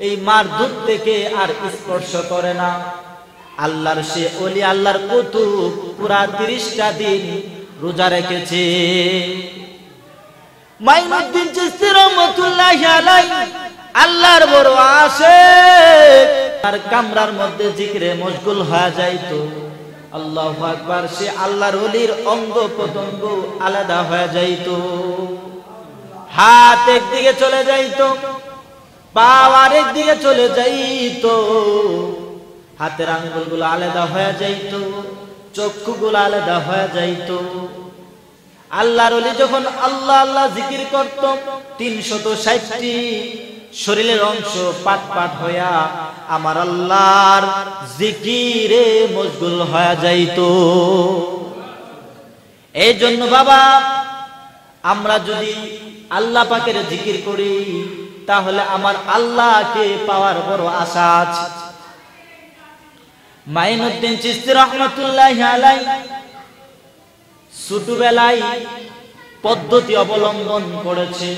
এই মার দুধ থেকে আর স্পর্শ করে না। আল্লাহর সে ওলি, আল্লাহর কুতুব পুরা 30টা দিন রোজা রেখেছে। মাইনুদ্দিন চিশতি রহমাতুল্লাহি আলাইহি আল্লাহর বড় আশিক, তার কামরার মধ্যে জিকিরে মশগুল হয়ে যাইতো। আল্লাহু আকবার, সে আল্লাহর ওলির অঙ্গ প্রত্যঙ্গ আলাদা হয়ে যাইতো। হাত একদিকে চলে যাইতো, পা আরেক দিকে চলে যাইতো, হাতের আঙ্গুলগুলো আলাদা হয়ে যাইতো, চক্ষুগুলো আলাদা হয়ে যাইতো। আল্লাহর ওলি যখন আল্লাহ আল্লাহ জিকির করত, 360টি শরীরের অংশ পাট পাট হইয়া আমার আল্লাহর জিকিরে মশগুল হয়ে যাইতো। এই জন্য বাবা, আমরা যদি আল্লাহ পাকের জিকির করি, তাহলে আমার আল্লাহকে পাওয়ার বড় আশা আছে। মাইনুদ্দিন চিশতি রাহমাতুল্লাহি আলাইহি ছোটবেলায় পদ্ধতি অবলম্বন করেছে,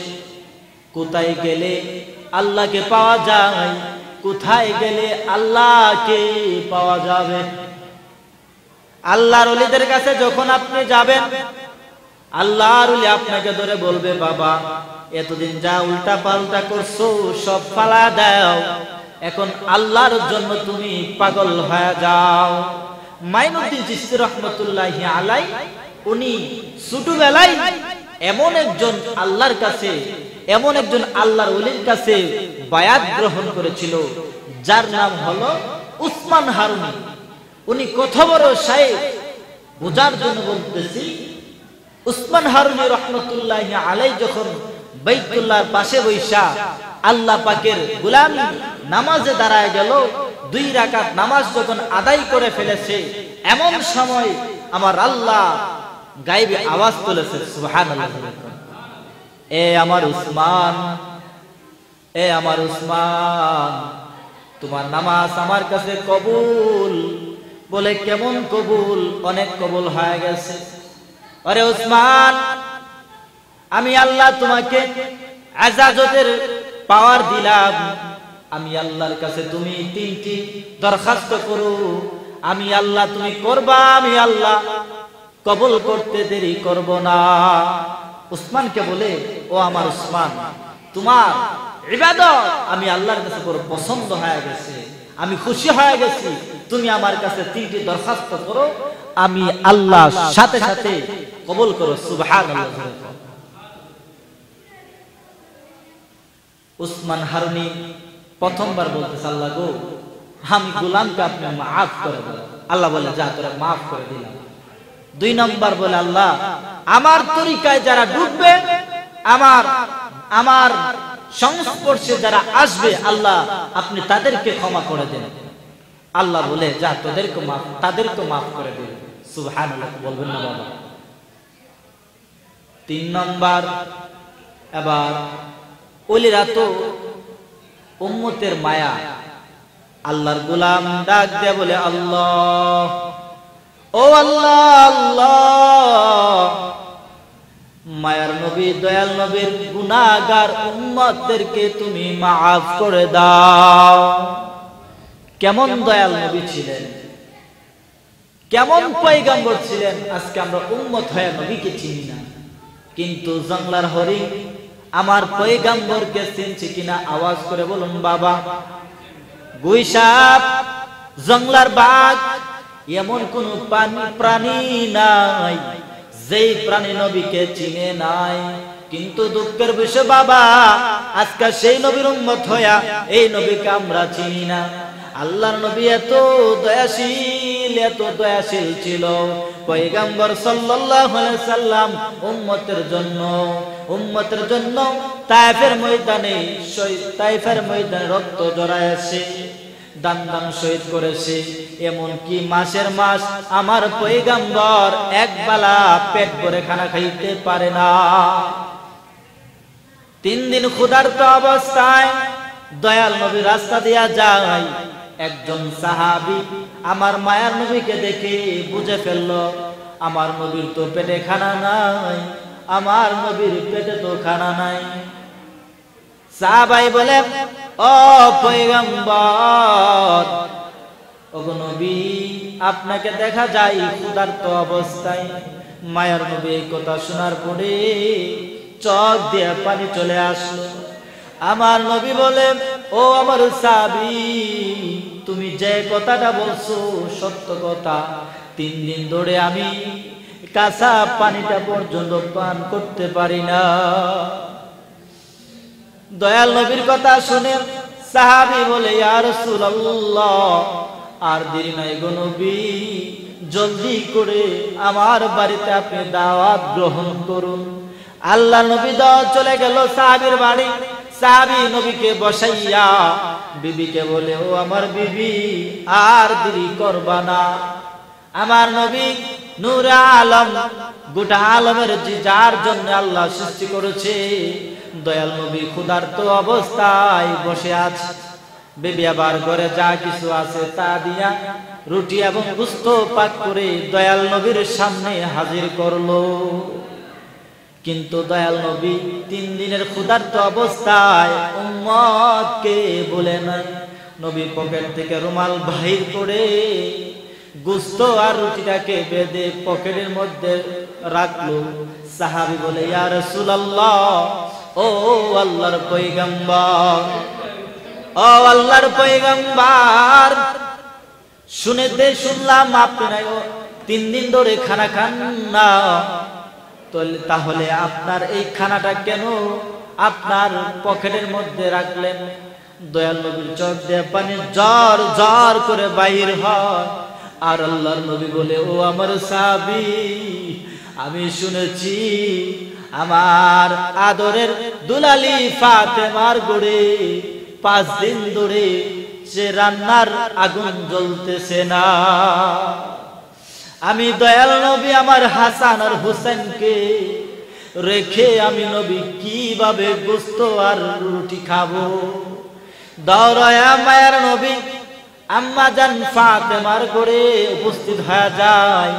কোথায় গেলে আল্লাহকে পাওয়া যায়, কোথায় গেলে আল্লাহকে পাওয়া যাবে। আল্লাহর ওলিদের কাছে যখন আপনি যাবেন, আল্লাহর ওলি আপনাকে ধরে বলবে, বাবা এতদিন যা উল্টা পাল্টা করছো সব ফালা দাও, এখন আল্লাহর জন্য তুমি পাগল হয়ে যাও। মাইনুদ্দিন চিশতি রাহমাতুল্লাহি আলাইহি উনি ছোটবেলায় এমন একজন আল্লাহর কাছে, এমন একজন আল্লাহর ওলির কাছে বায়াত গ্রহণ করেছিল, যার নাম হলো উসমান হারুনি। উনি কত বড় শায়েখ বোঝার জন্য বলতেছি। উসমান হারুনি রাহমাতুল্লাহি আলাইহি যখন বাইতুল্লাহর পাশে বৈশা আল্লাহ পাকের গোলামি নামাজে দাঁড়ায় গেল, 2 রাকাত নামাজ যখন আদায় করে ফেলেছে, এমন সময় আমার আল্লাহ গায়েবে আওয়াজ তুলেছে, সুবহানাল্লাহ। এ আমার উসমান, এ আমার উসমান, তোমার নামাজ আমার কাছে কবুল। বলে কেমন কবুল? অনেক কবুল হয়ে গেছে। আরে উসমান, আমি আল্লাহ তোমাকে আজাজতের পাওয়ার দিলাম, আমি আল্লাহর কাছে তুমি 3টি দরখাস্ত করো, আমি আল্লাহ তুমি করবা, আমি আল্লাহ কবুল করতে দেরি করব না। উসমানকে বলে, ও আমার উসমান, তোমার ইবাদত আমি আল্লাহর কাছে বড় পছন্দ হয়ে গেছে, আমি খুশি হয়ে গেছি, তুমি আমার কাছে 3টি দরখাস্ত করো, আমি আল্লাহ সাথে সাথে কবুল করো। সুবহানাল্লাহ। উসমান হারুনি প্রথমবার বলতেছে, আল্লাহ গো, আমি গোলামকে আপনি মাফ করে দেন। আল্লাহ বলে, যা তোরা মাফ করে দিলাম। 2 নম্বর বলে, আল্লাহ আমার তরিকায় যারা ঢুকবে, আমার সংস্পর্শে যারা আসবে, আল্লাহ আপনি তাদেরকে ক্ষমা করে দেন। আল্লাহ বলে, যা তাদেরকে মাফ করে দেন। সুবহানাল্লাহ বলবেন না বাবা? 3 নম্বর, এবার ওলিরা তো উম্মতের মায়া, আল্লাহর গোলাম ডাক দিয়ে বলে, আল্লাহ, ও আল্লাহ, আল্লাহ, মায়ার নবী দয়াল নবীর গুনাহগার উম্মতদেরকে তুমি মাফ করে দাও। কেমন দয়াল নবী ছিলেন, কেমন পয়গম্বর ছিলেন। আজকে আমরা উম্মত হয়ে নবীকে চিনি না, কিন্তু জংলার হরিণ আমার পয়গম্বরকে চিনছে কিনা আওয়াজ করে বলুন বাবা। গুইসাপ, জংলার বাঘ, এমন কোন প্রাণী নাই যেই প্রাণী নবীকে চিনে নাই। কিন্তু দুঃখের বিষয় বাবা, আজকে সেই নবীর উম্মত হইয়া এই নবীকে আমরা চিনি না। আল্লাহর নবী এত দয়াশীল ছিল, পয়গম্বর সাল্লাল্লাহু আলাইহি সাল্লাম উম্মতের জন্য তায়েফের ময়দানে রক্ত জড়ায়ছে, দান শহীদ করেছে। এমন কি মাসের মাস আমার পয়গম্বর একবেলা পেট ভরে খানা খাইতে পারে না। 3 দিন ক্ষুধার্ত অবস্থায় দয়াল নবী রাস্তা দিয়া যায়। একজন সাহাবী আমার মায়ার নবীকে দেখে বুঝে ফেললো, আমার নবীর তো পেটে খানা নাই, আমার নবীর পেটে তো খানা নাই। সাহাবাই বলে, ও পয়গম্বর, ওগো নবী, আপনাকে দেখা যায় ক্ষুধার্ত অবস্থায়। মায়ার নবী এই কথা শোনার পরে চোখ দিয়ে পানি চলে আসলো। আমার নবী বলে, ও আমার সাহাবী, তুমি যে কথাটা বলছো সত্য কথা। 3 দিন ধরে আমি কাঁচা পানিটা পর্যন্ত পান করতে পারি না। দয়াল নবীর কথা শুনে সাহাবী বলে, ইয়া রাসূলুল্লাহ, আর দেরি নাই গো নবী, জলদি করে আমার বাড়িতে আপনি দাওয়াত গ্রহণ করুন। আল্লাহ নবী চলে গেল সাহাবীর বাড়ি। সাহাবী নবীকে বসাইয়া বিবিকে বলে, ও আমার বিবি, আর দেরি করবা না। আমার নবী নূরে আলম, গোটা আলমের যার জন্য আল্লাহ সৃষ্টি করেছে, দয়াল নবী ক্ষুধার্ত অবস্থায় বসে আছে। বিবি আবার ঘরে যা কিছু আছে তা দিয়া রুটি এবং গোশত পাক করে দয়াল নবীর সামনে হাজির করলো। কিন্তু দয়াল নবী 3 দিনের ক্ষুধার্ত অবস্থায় উম্মতকে বলে নাই। নবী পকেট থেকে রুমাল বাহির করে গোশত আর রুটিটাকে বেঁধে পকেটের মধ্যে রাখলো। সাহাবী বলে, ইয়া রাসূলুল্লাহ, ও আল্লাহর পয়গম্বর, ও আল্লাহর পয়গম্বর, শুনলাম আপনি 3 দিন ধরে খানা খান না, তাহলে আপনার এই খানাটা কেন আপনার পকেটের মধ্যে রাখলেন? দয়াল নবীর চোখ দিয়ে পানি ঝর ঝর করে বাহির হয়। আর আল্লাহর নবী বলে, ও আমার সাহাবী, আমি শুনেছি আমার আদরের দুলালি ফাতেমার গড়ে 5 দিন ধরে সে রান্নার আগুন জ্বলতেছে না। আমি দয়াল নবী আমার হাসান আর হুসেনকে রেখে আমি নবী কিভাবে গোশত আর রুটি খাবো? দৌড়ায়া মায়ের নবী আম্মা জান ফাতেমার ঘরে উপস্থিত হয়ে যায়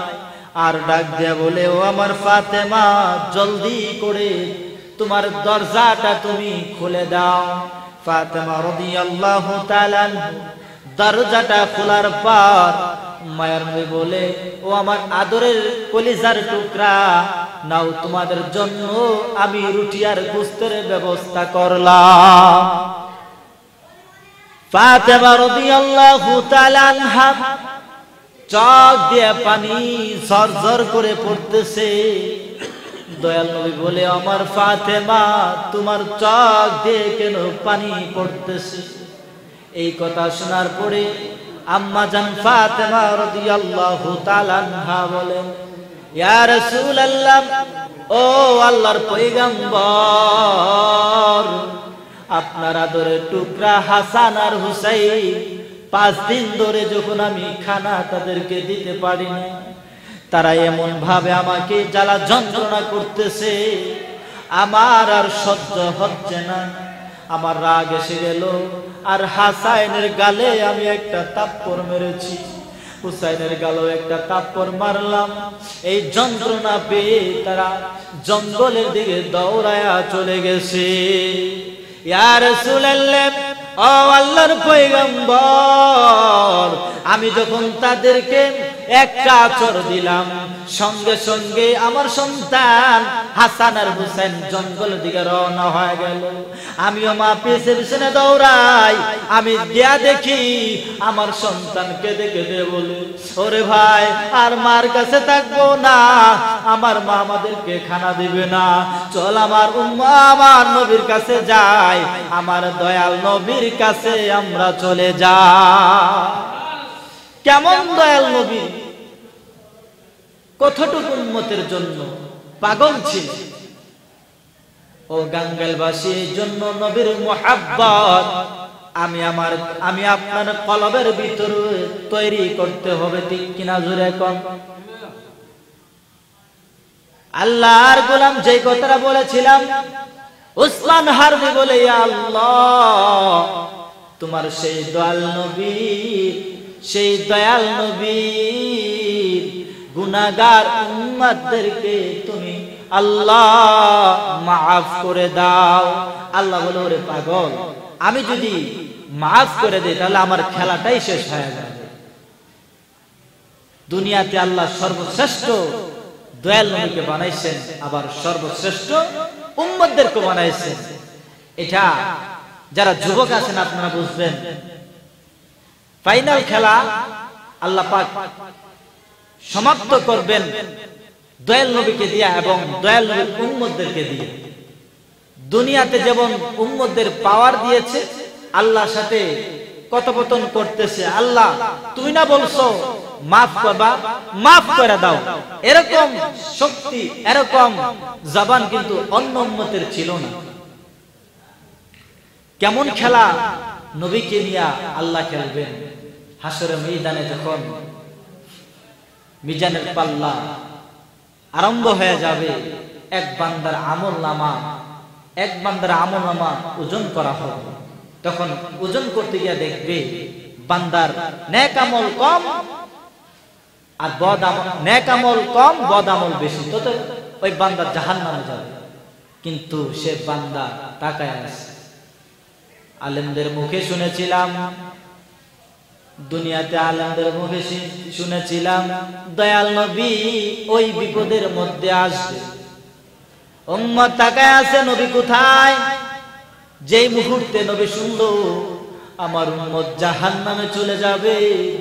আর ডাক দিয়া বলে, ও আমার ফাতেমা, জলদি করে তোমার দরজাটা তুমি খুলে দাও। ফাতেমা রাদিয়াল্লাহু তাআলা দরজাটা খোলার পর মায়ের নবী বলে, ও আমার আদরের কলিজার টুকরা, নাও তোমাদের জন্য আমি রুটি আর গোশতের ব্যবস্থা করলাম। ফাতেমা রাদিয়াল্লাহু তাআলা আনহা চোখ দিয়ে পানি ঝরঝর করে পড়তেছে। দয়াল নবী বলে, আমার ফাতেমা, তোমার চোখ দিয়ে কেন পানি পড়তেছে? এই কথা শোনার পরে আম্মা জান ফাতেমা রাদিয়াল্লাহু তাআলা আনহা বলেন, ইয়া রাসূলুল্লাহ, ও আল্লাহর পয়গম্বর, আপনার আদরের টুকরা হাসান আর হুসাইন 5 দিন ধরে যখন আমি খানা তাদেরকে দিতে পারি না, তারা এমন ভাবে আমাকে জ্বালা যন্ত্রণা করতেছে, আমার আর সহ্য হচ্ছে না। আমার রাগ এসে গেল আর হাসাইনের গালে আমি একটা থাপ্পড় মেরেছি, হুসাইনের গালেও একটা থাপ্পড় মারলাম। এই যন্ত্রণা পেয়ে তারা জঙ্গলের দিকে দৌড়ায়া চলে গেছে। ইয়া রাসূলুল্লাহ, ও আল্লাহর পয়গম্বর, আমি যখন তাদেরকে একটা আচর দিলাম, সঙ্গে সঙ্গে আমার সন্তান হাসান আর হুসেন জঙ্গলের দিকে রওনা হয়ে গেল। আমিও মা পিছে পিছনে দৌড়াই, আমি গিয়া দেখি আমার সন্তানকে দেখে দে বলে, ওরে ভাই, আর মার কাছে থাকবো না, আমার মা আমাদেরকে খানা দিবে না, চল আমার উম্মা আমার নবীর কাছে যাই, আমার দয়াল নবীর কাছে আমরা চলে যাই। কেমন দয়াল নবী, কতটুকু উম্মতের জন্য পাগল ছিল। ও গাঙ্গেলবাসীর জন্য নবীর মুহাব্বত আমি আপনার কলবের ভিতরে তৈরি করতে হবে, ঠিক কিনা জোরে কোন? আল্লাহর গোলাম যে কথাটা বলেছিলাম, উসমান হারবি বলে, ইয়া আল্লাহ, তোমার সেই দয়াল নবীর গুনাহগার উম্মতদেরকে তুমি আল্লাহ মাফ করে দাও। আল্লাহ বলে, ওরে পাগল, আমি যদি মাফ করে দেই তাহলে আমার খেলাটাই শেষ হয়ে যাবে। দুনিয়াতে আল্লাহ সর্বশ্রেষ্ঠ দয়াল নবীকে বানাইছেন, আবার সর্বশ্রেষ্ঠ উম্মতদেরকে বানাইছেন। এটা যারা যুবক আছেন আপনারা বুঝবেন। ফাইনাল খেলা আল্লাহ পাক সমাপ্ত করবেন দয়াল নবীকে দিয়া এবং দয়াল নবীর উম্মতদেরকে দিয়ে। দুনিয়াতে যেমন উম্মতদের পাওয়ার দিয়েছে, আল্লাহর সাথে কথোপকথন করতেছে, আল্লাহ তুমি না বলছো মাফ করবা, মাফ করে দাও, এরকম শক্তি এরকম জবান কিন্তু অন্য উম্মতের ছিল না। কেমন খেলা নবীকে নিয়ে আল্লাহ খেলবেন হাসরের ময়দানে, যখন মিজানের পাল্লা আরম্ভ হয়ে যাবে, এক বান্দার আমলনামা এক বান্দার আমলনামা ওজন করা হবে, তখন ওজন করতে গিয়ে দেখবে বান্দার নেক আমল কম আর বদ আমল, নেক আমল কম বদ আমল বেশি, তো ওই বান্দা জাহান্নামে যাবে। কিন্তু সে বান্দা তাকায় আছে। আলেমদের মুখে শুনেছিলাম, দুনিয়াতে আলেমদের মুখে শুনেছিলাম দয়াল নবী ওই বিপদের মধ্যে আসবে। উম্মত তাকায় আছে নবী কোথায়। যেই মুহূর্তে নবী শুনলো আমার উম্মত জাহান্নামে চলে যাবে,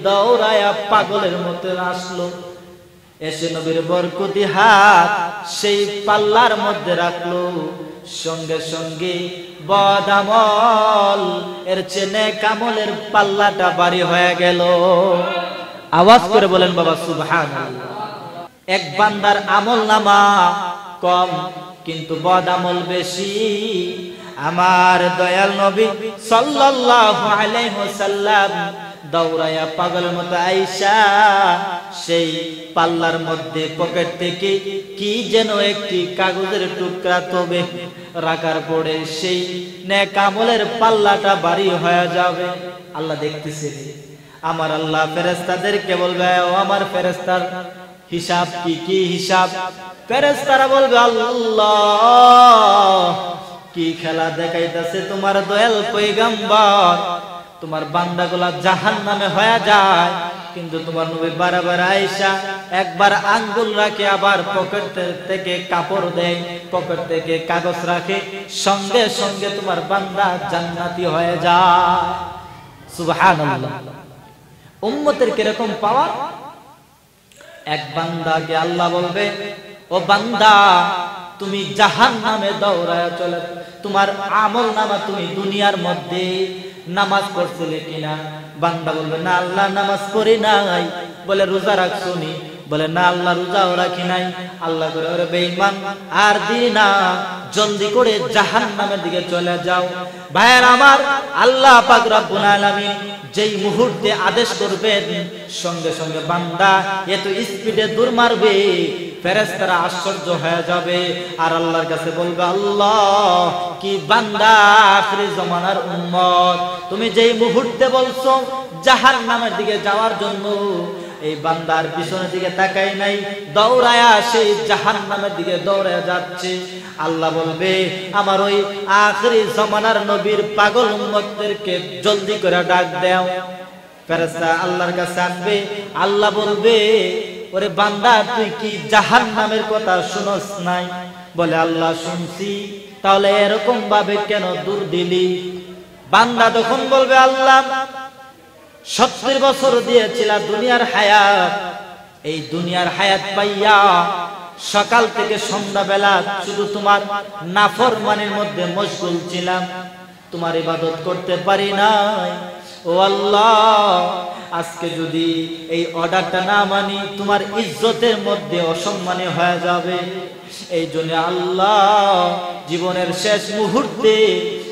দৌড়ায়া পাগলের মতো আসলো, এসে নবীর বরকতি হাত সেই পাল্লার মধ্যে রাখলো। সঙ্গে সঙ্গে বদ আমল এর চেয়ে নেক আমলের পাল্লাটা ভারী হয়ে গেল। আওয়াজ করে বলেন বাবা সুবহানাল্লাহ। এক বান্দার আমলনামা কম কিন্তু বদ আমল বেশি। আমার দয়াল নবী সাল্লাল্লাহু আলাইহি ওয়াসাল্লাম দৌড়ায়া পাগলের মতো আইসা সেই পাল্লার মধ্যে পকেট থেকে কি যেন একটি কাগজের টুকরা তবে রাখার পরে সেই নেক আমলের পাল্লাটা ভারী হয়ে যাবে। আল্লাহ দেখতেছে, আমার আল্লাহ ফেরেশতাদেরকে বলবে, ও আমার ফেরেশতার হিসাব কি? কি হিসাব? ফেরেশতারা বলবে, আল্লাহ কি খেলা দেখাইতেছে তোমার দয়াল পয়গম্বর, তোমার বান্দাগুলা জাহান্নামে হয়ে যায়, কিন্তু তোমার নবী বারবার আয়েশা একবার আঙ্গুল রাখে, আবার পকেট থেকে কাপড় দেয়, পকেট থেকে কাগজ রাখে, সঙ্গে সঙ্গে তোমার বান্দা জান্নাতি হয়ে যায়। সুবহানাল্লাহ। উম্মতের কিরকম পাওয়ার! এক বান্দাকে আল্লাহ বলবে, ও বান্দা তুমি জাহান্নামে দৌড়ায় চলে, তোমার আমলনামা তুমি দুনিয়ার মধ্যে নামাজ পড়ছিলে কিনা? বান্দা বলবে, না আল্লাহ নামাজ পড়ি নাই। বলে, রোজা রাখছনি? বলে, না আল্লাহ রোজাও রাখি নাই। আল্লাহ করে, ওরে বেঈমান, আর দি না, জলদি করে জাহান্নামের দিকে চলে যাও। ভাইয়ের আমার, আল্লাহ পাক রব্বুল আলামিন যেই মুহূর্তে আদেশ করবেন, সঙ্গে সঙ্গে বান্দা এত স্পিডে দৌড় মারবে, ফেরেশতারা আশ্চর্য হয়ে যাবে আর আল্লাহর কাছে বলবে, আল্লাহ কি বান্দা আখিরি জামানার উম্মত, তুমি যেই মুহূর্তে বলছো জাহান্নামের দিকে যাওয়ার জন্য, এই বান্দার পিছনের দিকে তাকাই নাই, দৌড়ায়া সেই জাহান্নামের দিকে দৌড়ায়া যাচ্ছে। আল্লাহ বলবে, আমার ওই আখিরি জামানার নবীর পাগল উম্মতদেরকে জলদি করে ডাক দাও। ফেরেশতা আল্লাহর কাছে আসবে, আল্লাহ বলবে, ওরে বান্দা তুই কি জাহান্নামের কথা শুনস নাই? বলে, আল্লাহ শুনছি। তাহলে এরকম ভাবে কেন দূর দিলি? বান্দা তখন বলবে, আল্লাহ 70 বছর দিয়েছিলাম দুনিয়ার হায়াত, এই দুনিয়ার হায়াত পাইয়া সকাল থেকে সন্ধ্যা বেলা শুধু তোমার নাফরমানির মধ্যে মশগুল ছিলাম, তোমার ইবাদত করতে পারি নাই। ও আল্লাহ, আজকে যদি এই অর্ডারটা না মানি তোমার ইজ্জতের মধ্যে অসম্মানী হয়ে যাবে। এই জন্য আল্লাহ জীবনের শেষ মুহূর্তে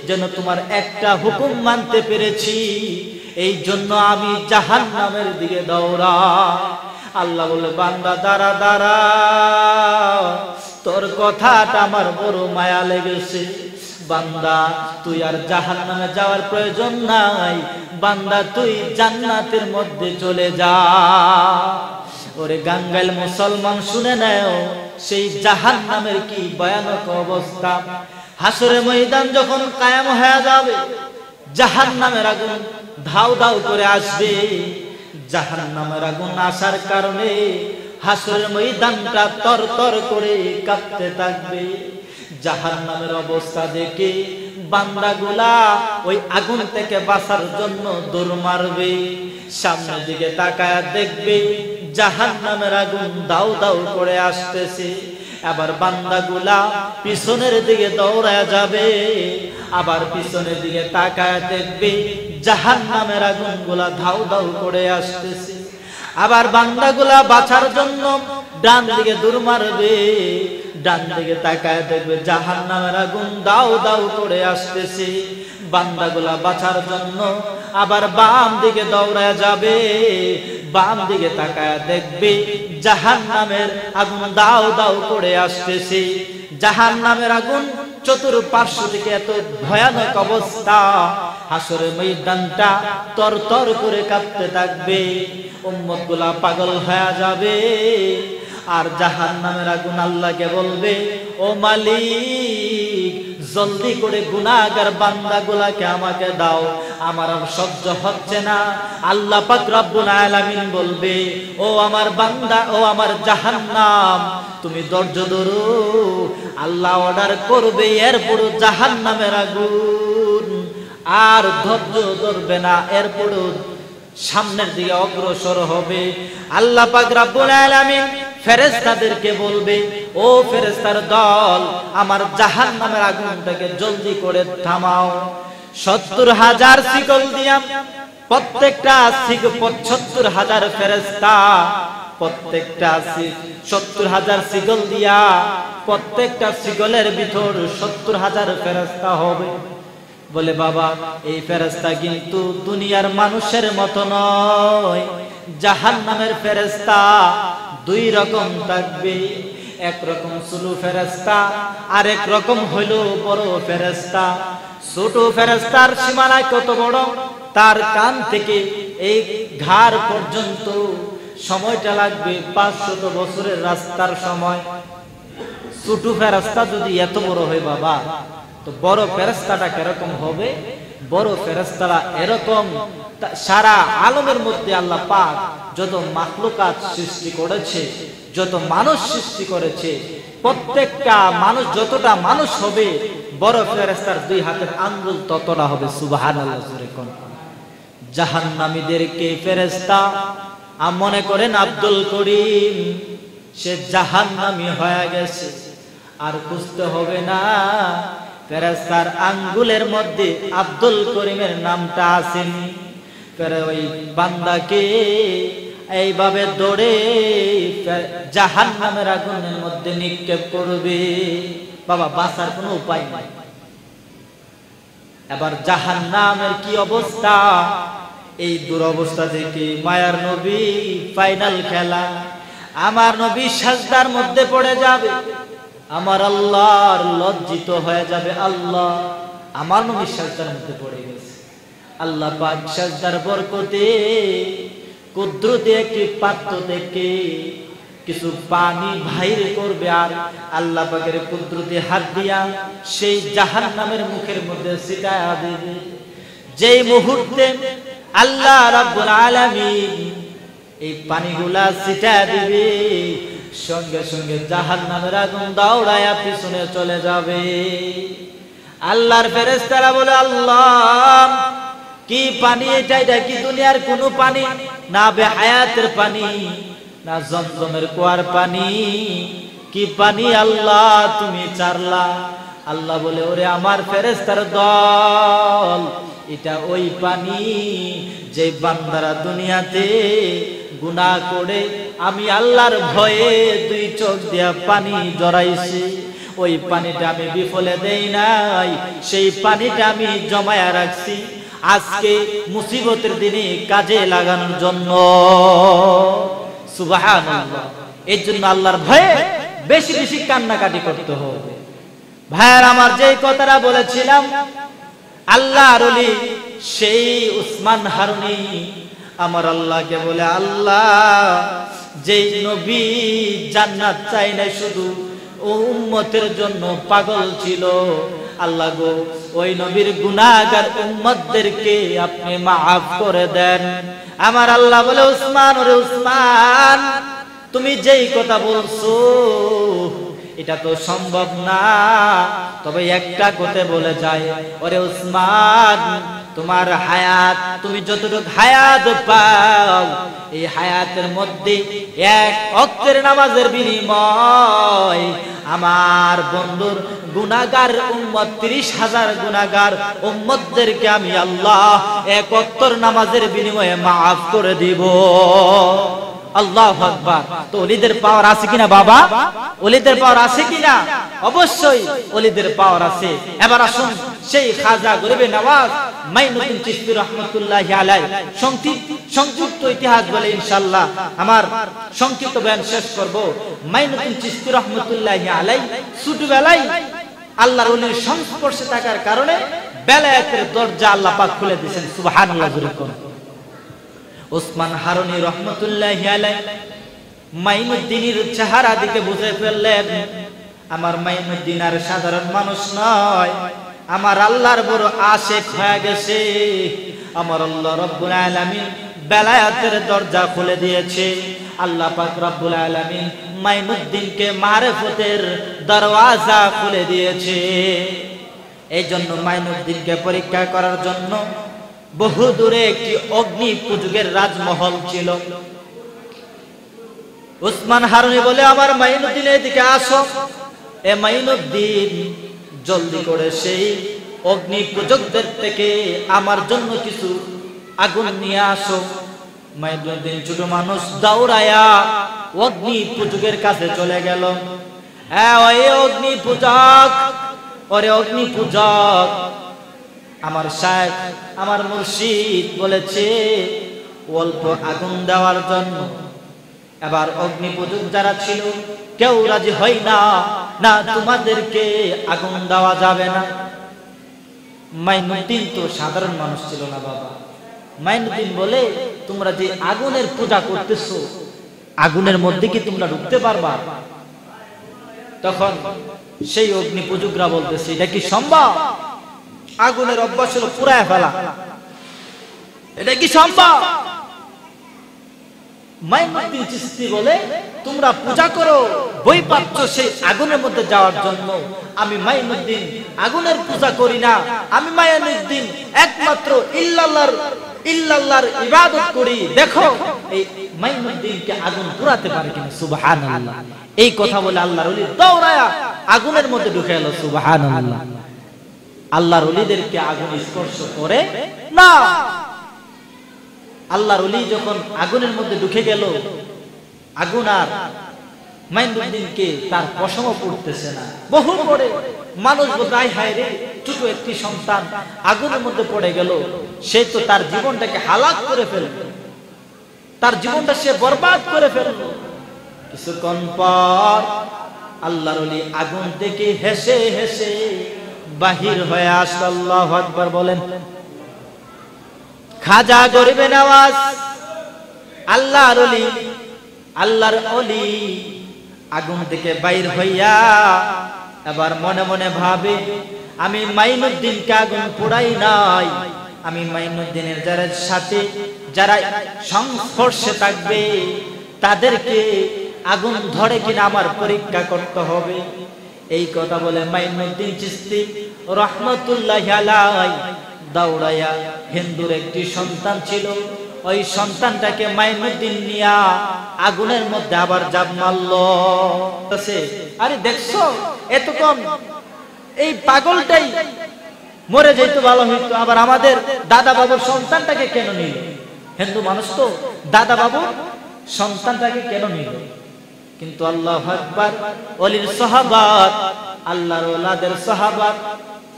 যেন তোমার একটা হুকুম মানতে পেরেছি, এই জন্য আমি জাহান্নামের দিকে দৌড়া। আল্লাহ বলে, বান্দা দাঁড়া দাঁড়া, তোর কথাটা আমার বড় মায়া লেগেছে। বান্দা তুই আর জাহান্নামে যাওয়ার প্রয়োজন নাই, বান্দা তুই জান্নাতের মধ্যে চলে যা। ওরে গাঙ্গাইল মুসলমান শুনে নাও, সেই জাহান্নামের কি ভয়ানক অবস্থা। হাসরের ময়দান যখন কায়েম হয়ে যাবে, জাহান্নামের আগুন ধাউ ধাউ করে আসবে। জাহান্নামের আগুন আসার কারণে হাসরের ময়দানটা তরতর করে কাঁপতে থাকবে। জাহান্নামের অবস্থা দেখে বান্দাগুলা ওই আগুন থেকে বাঁচার জন্য দৌড় মারবে। সামনের দিকে তাকায় দেখবে জাহান্নামের আগুন দাউ দাউ করে আসতেছে। আবার বান্দাগুলা পিছনের দিকে দৌড়ায় যাবে, আবার পিছনের দিকে তাকায় দেখবে জাহান্নামের আগুনগুলা ধাউ ধাউ করে আসতেছে। আবার বান্দাগুলা বাঁচার জন্য ডান দিকে দৌড় মারবে, ডান দিকে তাকায় দেখবে জাহান্নামের আগুন দাউ দাউ করে আসতেছে। বান্দাগুলা বাঁচার জন্য আবার বাম দিকে দৌড়ায় যাবে, বাম দিকে তাকায় দেখবে জাহান্নামের আগুন দাউ দাউ করে আসতেছে। জাহান্নামের আগুন চতুর্পার্শ্ব থেকে এত ভয়ানক অবস্থা, হাসরের ময়দানটা তরতর করে কাঁপতে থাকবে, উম্মতগুলা পাগল হয়ে যাবে। আর জাহান্নামের আগুন আল্লাহকে বলবে, ও মালিক, জলদি করে গুনাহগার বান্দাগুলাকে আমাকে দাও, আমার আর সহ্য হচ্ছে না। আল্লাহ পাক রব্বুল আলামিন বলবে, ও আমার বান্দা, ও আমার জাহান্নাম, তুমি ধৈর্য ধরো। আল্লাহ অর্ডার করবে, এরপর জাহান্নামের আগুন আর ধৈর্য ধরবে না, এরপর সামনের দিকে অগ্রসর হবে। আল্লাহ পাক রব্বুল আলামিন ফেরেশতাদেরকে বলবে, ও ফেরেশতার দল, আমার জাহান্নামের আগুনটাকে জলদি করে থামাও। ৭০,০০০ শিকল দিয়া প্রত্যেকটা ৭০,০০০ ফেরেশতা, প্রত্যেকটা ৭০,০০০ শিকল দিয়া প্রত্যেকটা শিকলের ভিতর ৭০,০০০ ফেরেশতা হবে। বলে, বাবা, এই ফেরেশতা কিন্তু দুনিয়ার মানুষের মতো নয়, জাহান্নামের ফেরেশতা দুই রকম থাকবে। একরকম সুলু ফেরেশতা, আরেক রকম হইল বড় ফেরেশতা। ছোট ফেরেশতার সীমানা কত বড়, তার কান থেকে এই ঘাড় পর্যন্ত সময়টা লাগবে ৫০০ বছরের রাস্তার সময়। ছোট ফেরেশতা যদি এত বড় হয় বাবা, তো বড় ফেরেশতাটা কিরকম হবে? বড় ফেরেশতারা এরকম, সারা আলমের মধ্যে আল্লাহ পাক যত মাখলুকাত সৃষ্টি করেছে, যত মানুষ সৃষ্টি করেছে, প্রত্যেকটা মানুষ যতটা মানুষ হবে, বড় ফেরেশতার 2 হাতের আঙ্গুল ততটা হবে। সুবহানাল্লাহ। জাহান্নামীদেরকে ফেরেশতা মনে করেন আব্দুল করিম, সে জাহান্নামী হয়ে গেছে, আর বুঝতে হবে না ফেরেশতার আঙ্গুলের মধ্যে আব্দুল করিমের নামটা আসেনি। ওই বান্দাকে এইভাবে দৌড়ে জাহান্নামের আগুনের মধ্যে নিক্ষেপ করবে। বাবা, বাঁচার কোনো উপায় নাই। এবার জাহান্নামের কি অবস্থা? এই দুরবস্থা থেকে মায়ার নবী ফাইনাল খেলা, আমার নবী সাজদার মধ্যে পড়ে যাবে, আমার আল্লাহর লজ্জিত হয়ে যাবে। আল্লাহ, আমার নবী সাজদার মধ্যে পড়ে গেছে। আল্লাহ পাক সাজদার বরকতে কুদরতে একটি পাত্র থেকে কিছু পানি বাহির করবে, আর আল্লাহ পাকের কুদরতে হাত দিয়া সেই জাহান্নামের মুখের মধ্যে ছিটায়া দেবে। যেই মুহূর্তে আল্লাহ রাব্বুল আলামিন এই পানিগুলা ছিটায়া দিবে, সঙ্গে সঙ্গে জাহান্নামের আগুন দৌড়ায়া পিছনে চলে যাবে। আল্লাহর ফেরেশতারা বলে, আল্লাহ, কি পানি এটা? এটা কি দুনিয়ার কোন পানি? না বেহায়াতের পানি, না জমজমের কুয়ার পানি, কি পানি আল্লাহ তুমি চারলা? আল্লাহ বলে, ওরে আমার ফেরেশতার দল, এটা ওই পানি যে বান্দারা দুনিয়াতে গুনাহ করে আমি আল্লাহর ভয়ে 2 চোখ দিয়া পানি জড়াইছি, ওই পানিটা আমি বিফলে দেই নাই, সেই পানিটা আমি জমায়া রাখছি আজকে মুসিবতের দিনে কাজে লাগানোর জন্য। সুবহানাল্লাহ। এর জন্য আল্লাহর ভয়ে বেশি বেশি কান্নাকাটি করতে হবে। ভাইয়ার আমার, যেই কথাটা বলেছিলাম, আল্লাহর ওলি সেই উসমান হারুনি আমার আল্লাহকে বলে, আল্লাহ, যেই নবী জান্নাত চাই না, শুধু উম্মতের জন্য পাগল ছিল, আল্লাহ গো, ওই নবীর গুনাহগার উম্মতদেরকে আপনি মাফ করে দেন। আমার আল্লাহ বলে, উসমান, ওরে উসমান, তুমি যেই কথা বলছো এটা তো সম্ভব না, তবে একটা কথা বলে যায়, ওরে উসমান, তোমার হায়াত, তুমি যতটুকু হায়াত পাও, এই হায়াতের মধ্যে 1 ওয়াক্তের নামাজের বিনিময় আমার বন্ধুর গুনাহগার উম্মত 30,000 গুনাহগার উম্মতদেরকে আমি আল্লাহ 1 ওয়াক্তের নামাজের বিনিময়ে মাফ করে দিব। আল্লাহু আকবার। তো ওলিদের পাওয়ার আছে কিনা বাবা? ওলিদের পাওয়ার আছে কিনা? অবশ্যই ওলিদের পাওয়ার আছে। এবার আসুন সেই খাজা গরিবে নওয়াজ মাইনুদ্দিন চিশতি রাহমাতুল্লাহি আলাইহি সংক্ষিপ্ত ইতিহাস বলে ইনশাআল্লাহ আমার সংক্ষিপ্ত বয়ান শেষ করব। মাইনুদ্দিন চিশতি রাহমাতুল্লাহি আলাইহি ছোটবেলায় আল্লাহর ওলির সংস্পর্শে থাকার কারণে বেলায়েতের দরজা আল্লাহ পাক খুলে দিয়েছেন। সুবহানাল্লাহ জোরে কোন। ওসমান হারুনি রহমাতুল্লাহি আলাইহি মাইনুদ্দিনের চেহারা দিকে বুঝে ফেললেন, আমার মাইনুদ্দিন আর সাধারণ মানুষ নয়, আমার আল্লাহর বড় আশিক হয়ে গেছে। আমার আল্লাহ রাব্বুল আলামিন বেলায়েতের দরজা খুলে দিয়েছে। আল্লাহ পাক রব্বুল আলামিন মাইনুদ্দিনকে মারিফতের দরওয়াজা খুলে দিয়েছে। এই জন্য মাইনুদ্দিনকে পরীক্ষা করার জন্য বহু দূরে একটি অগ্নি পূজকের রাজমহল ছিল। ওসমান হারুনি বলে, আমার মাইনুদ্দিন এদিকে আসো। এ মাইনুদ্দিন, জলদি করে সেই অগ্নি পূজকদের থেকে আমার জন্য কিছু আগুন নিয়ে আসো। মাইনুদ্দিন ছোট মানুষ দৌড়ায়া অগ্নি পূজকের কাছে চলে গেল। ওই অগ্নি পূজক, ওরে অগ্নি পূজক, আমার শায়েখ, আমার মুর্শিদ বলেছে অল্প আগুন দেওয়ার জন্য। এবার অগ্নি পূজক যারা ছিল কেউ রাজি হয় না, না তোমাদেরকে আগুন দেওয়া যাবে না। মাইনুদ্দিন তো সাধারণ মানুষ ছিল না বাবা। মাইনুদ্দিন বলে, তোমরা যে আগুনের পূজা করতেছো, আগুনের মধ্যে কি তোমরা ঢুকতে পারবা? তখন সেই অগ্নি পূজকরা বলতেছে, এটা কি সম্ভব? আগুনের অভ্যাস হলো পুরায় ফেলা, এটা কি সম্ভব? মাইনুদ্দিন চিশতি বলে, তোমরা পূজা করো, বই পাচ্ছ সেই আগুনের মধ্যে যাওয়ার জন্য। আমি মাইনুদ্দিন আগুনের পূজা করি না, আমি মাইনুদ্দিন একমাত্র ইল্লাল্লাহর ইবাদত করি। দেখো এই মাইনুদ্দিনকে আগুন পুরাতে পারে কিনা। সুবহানাল্লাহ। এই কথা বলে আল্লাহর ওলি দৌড়ায়া আগুনের মধ্যে ঢুকে এলো। সুবহানাল্লাহ। আল্লাহর ওলিদেরকে আগুন স্পর্শ করে না। আল্লাহর ওলি যখন আগুনের মধ্যে ঢুকে গেল, আগুন আর মাইনুদ্দিনকে তার পশম পড়তেছে না। বহু পরে মানুষ বোধহয়, হায় রে, ছোট একটি সন্তান আগুনের মধ্যে পড়ে গেল, সে তো তার জীবনটাকে হালাক করে ফেলল, তার জীবনটা সে বরবাদ করে ফেলল। কিছুক্ষণ পর আল্লাহর ওলি আগুন থেকে হেসে হেসে বাহির হয়ে আসলো। আল্লাহু আকবার বলেন। খাজা গরিবে নওয়াজ, আল্লাহর ওলি আগুন থেকে বাইর হইয়া এবার মনে মনে ভাবে, আমি মাইনুদ্দিনকে আগুন পোড়াই নাই, আমি মাইনুদ্দিনের যারা সাথে যারা সংস্পর্শে থাকবে তাদেরকে আগুন ধরে কিনা আমার পরীক্ষা করতে হবে। এই কথা বলে মাইনুদ্দিন চিশতি রহমাতুল্লাহি আলাইহি দৌড়ায়া, হিন্দুর একটি সন্তান ছিল, ওই সন্তানটাকে মাইনুদ্দিন নিয়া আগুনের মধ্যে আবার জাপ মারলো। আরে দেখছো, এতক্ষণ এই পাগলটাই মরে যেত ভালো হইতো, আবার আমাদের দাদা বাবুর সন্তানটাকে কেন নিল? হিন্দু মানুষ তো, দাদা বাবুর সন্তানটাকে কেন নিল? কিন্তু আল্লাহু আকবার, ওলির সাহাবাত, আল্লাহর ওলাদের সাহাবাত,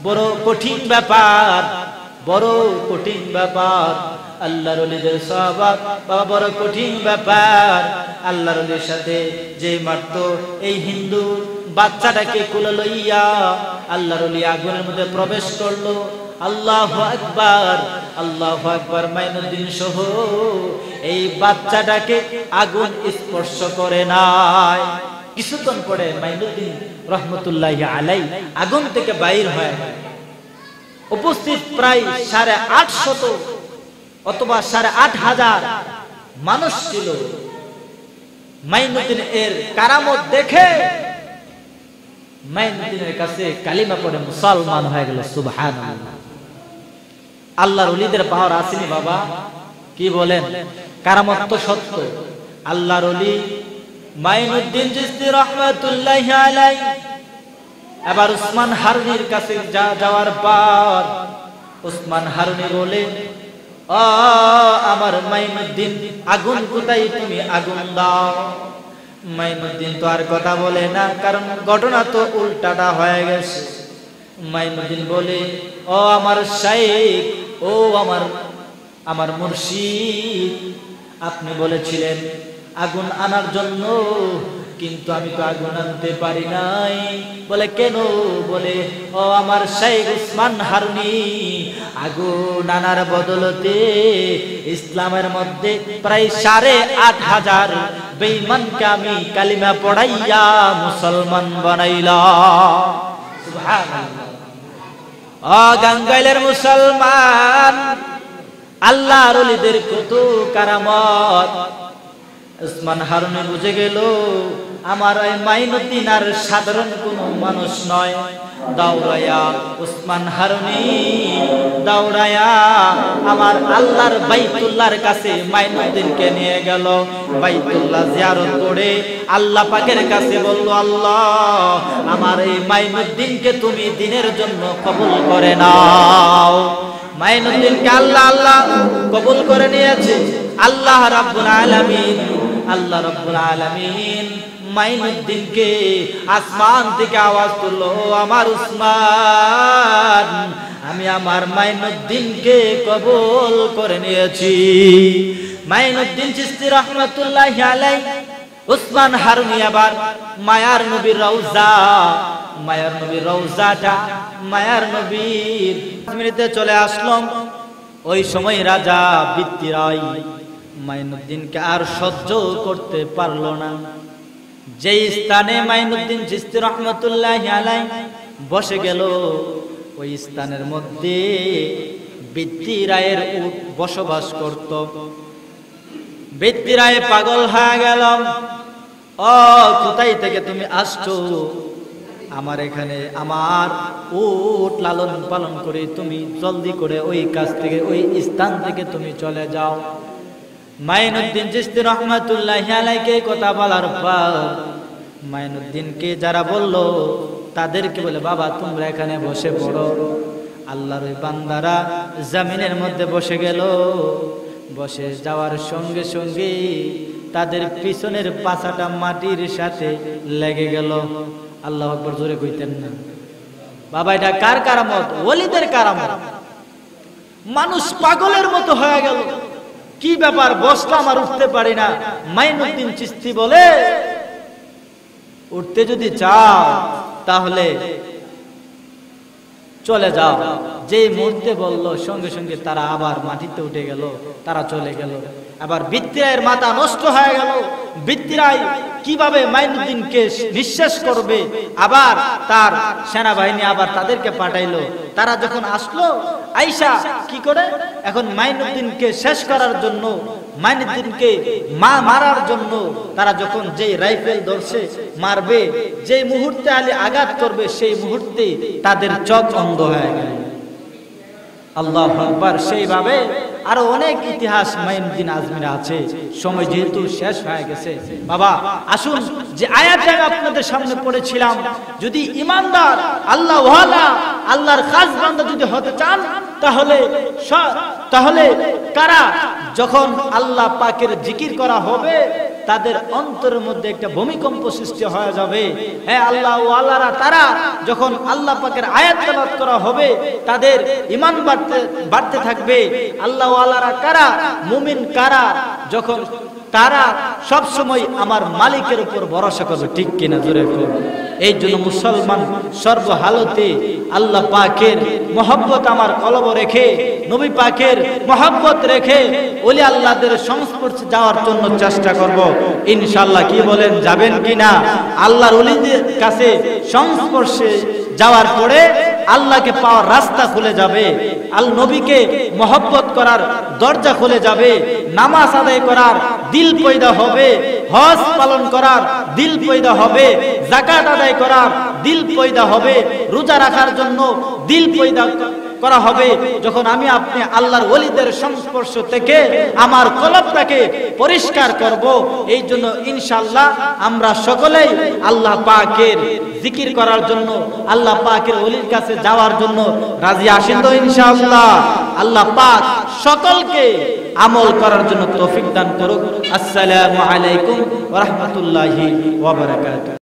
বড় কঠিন ব্যাপার, বড় কঠিন ব্যাপার। আল্লাহর ওলিদের সাহাবাত বাবা, বড় কঠিন ব্যাপার। আল্লাহর ওলির সাথে যে মারতো, এই হিন্দু বাচ্চাটাকে কোলে লইয়া আল্লাহর ওলি আগুনের মধ্যে প্রবেশ করলো। আল্লাহু আকবার, আল্লাহু আকবার। মাইনুদ্দিন সহ এই বাচ্চাটাকে আগুন স্পর্শ করে নাই। কিছুক্ষণ পরে মাইনুদ্দিন রহমতুল্লাহি আলাইহি আগুন থেকে বাইর হয়। উপস্থিত প্রায় 850 অথবা 8,500 মানুষ ছিল। মাইনুদ্দিন এর কারামত দেখে মাইনুদ্দিনের কাছে কালিমা পড়ে মুসলমান হয়ে গেল। সুবহানাল্লাহ। আল্লাহর ওলিদের পাওয়ার আসেনি বাবা, কি বলেন? কারামত তো সত্য। আল্লাহর ওলি মাইনুদ্দিন চিশতি রহমাতুল্লাহি আলাইহি এবার ওসমান হারুনির কাছে যাওয়ার পর ওসমান হারুনি বলে, ও আমার মাইনুদ্দিন, আগুন কোথায়? তুমি আগুন দাও। মাইনুদ্দিন তো আর কথা বলে না, কারণ ঘটনা তো উল্টাটা হয়ে গেছে। মাইনুদ্দিন বলে, ও আমার শাইখ, ও আমার মুর্শিদ, আপনি বলেছিলেন আগুন আনার জন্য, কিন্তু আমি তো আগুন আনতে পারি নাই। বলে কেন? বলে ও আমার শাইখ উসমান হারুনি, আগুন আনার বদলতে ইসলামের মধ্যে প্রায় ৮,৫০০ বেঈমানকে আমি কালিমা পড়াইয়া মুসলমান বানাইলাম। সুবহানাল্লাহ। ও গাঙ্গাইলের মুসলমান, আল্লাহর ওলিদের কত কারামত। উসমান হারুনি বুঝে গেল আমার ওই মাইনুদ্দিন আর সাধারণ কোনো মানুষ নয়। দৌড়ায়া উসমান হারুনি দৌড়ায়া আমার আল্লাহর বাইতুল্লাহর কাছে মাইনুদ্দিনকে নিয়ে গেল। বাইতুল্লাহ জিয়ারত করে আল্লাহ পাকের কাছে বলল, আল্লাহ আমার এই মাইনুদ্দিনকে তুমি দ্বীনের জন্য কবুল করে নাও। মাইনুদ্দিনকে আল্লাহ আল্লাহ কবুল করে নিয়েছে। আল্লাহ রাব্বুল আলামিন মাইনুদ্দিনকে আসমান থেকে আওয়াজ তুললো, আমার উসমান, আমি আমার মাইনুদ্দিনকে কবুল করে নিয়েছি। মাইনুদ্দিন চিশতি রাহমাতুল্লাহি আলাইহি উসমান হারুনি আবার মায়ার নবীর রওজাটা মায়ার নবীর মিনিটে চলে আসলাম। ওই সময় রাজা বৃত্তিরাই মাইনুদ্দিনকে আর সহ্য করতে পারল না। যে স্থানে মাইনুদ্দিন চিশতি রাহমাতুল্লাহি আলাইহি বসে গেল, ওই স্থানের মধ্যে বৃত্তিরায়ের উট বসবাস করত। বৃত্তিরায় পাগল হয়ে গেল, ও কোথায় থেকে তুমি আসছো? আমার এখানে আমার উট লালন পালন করে তুমি জলদি করে ওই কাছ থেকে ওই স্থান থেকে তুমি চলে যাও। মাইনুদ্দিন চিশতি রাহমাতুল্লাহি আলাইহি কথা বলার পর মাইনুদ্দিনকে যারা বলল তাদেরকে বলে, বাবা তোমরা এখানে বসে পড়ো। আল্লাহর ওই বান্দারা জমিনের মধ্যে বসে গেল। বসে যাওয়ার সঙ্গে সঙ্গে তাদের পিছনের পাছাটা মাটির সাথে লেগে গেল। আল্লাহু আকবার জোরে কইতেন না? বাবা এটা কার কারামত? ওলিদের কারামত। মানুষ পাগলের মতো হয়ে গেল, কি ব্যাপার বসলাম আর উঠতে পারি না। মাইনুদ্দিন চিশতি বলে, উঠতে যদি চাও তাহলে চলে যাও। যে মুহূর্তে বলল সঙ্গে সঙ্গে তারা আবার মাটিতে উঠে গেল, তারা চলে গেল। আবার বৃত্তিরায়ের মাথা নষ্ট হয়ে গেল। বৃত্তিরাই কিভাবে মাইনুদ্দিনকে নিঃশেষ করবে? আবার তার সেনাবাহিনী আবার তাদেরকে পাঠাইলো। তারা যখন আসলো, আইসা কি করে এখন মাইনুদ্দিনকে শেষ করার জন্য, মাইনুদ্দিনকে মারার জন্য তারা যখন যেই রাইফেল ধরছে মারবে, যে মুহূর্তে আলী আঘাত করবে, সেই মুহূর্তে তাদের চোখ অন্ধ হয়ে গেল। আল্লাহু আকবার। সেইভাবে আরো অনেক ইতিহাস মাইনুদ্দিন আজমিরে আছে। সময় যেহেতু শেষ হয়ে গেছে, বাবা আসুন যে আয়াতটা আমি আপনাদের সামনে পড়েছিলাম, যদি ইমানদার আল্লাহ ওয়ালা আল্লাহর খাস বান্দা যদি হতে চান তাহলে কারা যখন আল্লাহ পাকের জিকির করা হবে তাদের অন্তরের মধ্যে একটা ভূমিকম্প সৃষ্টি হয়ে যাবে। হ্যাঁ, আল্লাহ ওয়ালারা তারা যখন আল্লাহ পাকের আয়াত তেলাওয়াত করা হবে তাদের ঈমান বাড়তে থাকবে। আল্লাহ ওয়ালারা কারা? মুমিন কারা? যখন তারা সব সময় আমার মালিকের উপর ভরসা করবে। ঠিক কিনা? জোরে বলুন। এই জন্য মুসলমান সর্বহালতে আল্লাহ পাকের মহব্বত আমার কলব রেখে, নবী পাকের মহব্বত রেখে ওলি আল্লাহদের সংস্পর্শে যাওয়ার জন্য চেষ্টা করব ইনশাআল্লাহ। কি বলেন, যাবেন কিনা? আল্লাহর ওলিদের কাছে সংস্পর্শে যাওয়ার পরে আল্লাহকে পাওয়ার রাস্তা খুলে যাবে, আল নবীকে মহব্বত করার দরজা খুলে যাবে, নামাজ আদায় করার দিল পয়দা হবে, হজ পালন করার দিল পয়দা হবে, যাকাত আদায় করার দিল পয়দা হবে, রোজা রাখার জন্য দিল পয়দা করা হবে। যখন আমি আপনি আল্লাহর ওলিদের সংস্পর্শ থেকে আমার কলবটাকে পরিষ্কার করব, এই জন্য ইনশাআল্লাহ আমরা সকলেই আল্লাহ পাকের জিকির করার জন্য, আল্লাহ পাকের ওলির কাছে যাওয়ার জন্য রাজি আছেন তো ইনশাআল্লাহ? আল্লাহ পাক সকলকে আমল করার জন্য তৌফিক দান করুক। আসসালামু আলাইকুম ওয়া রাহমাতুল্লাহি ওয়া বারাকাতুহু।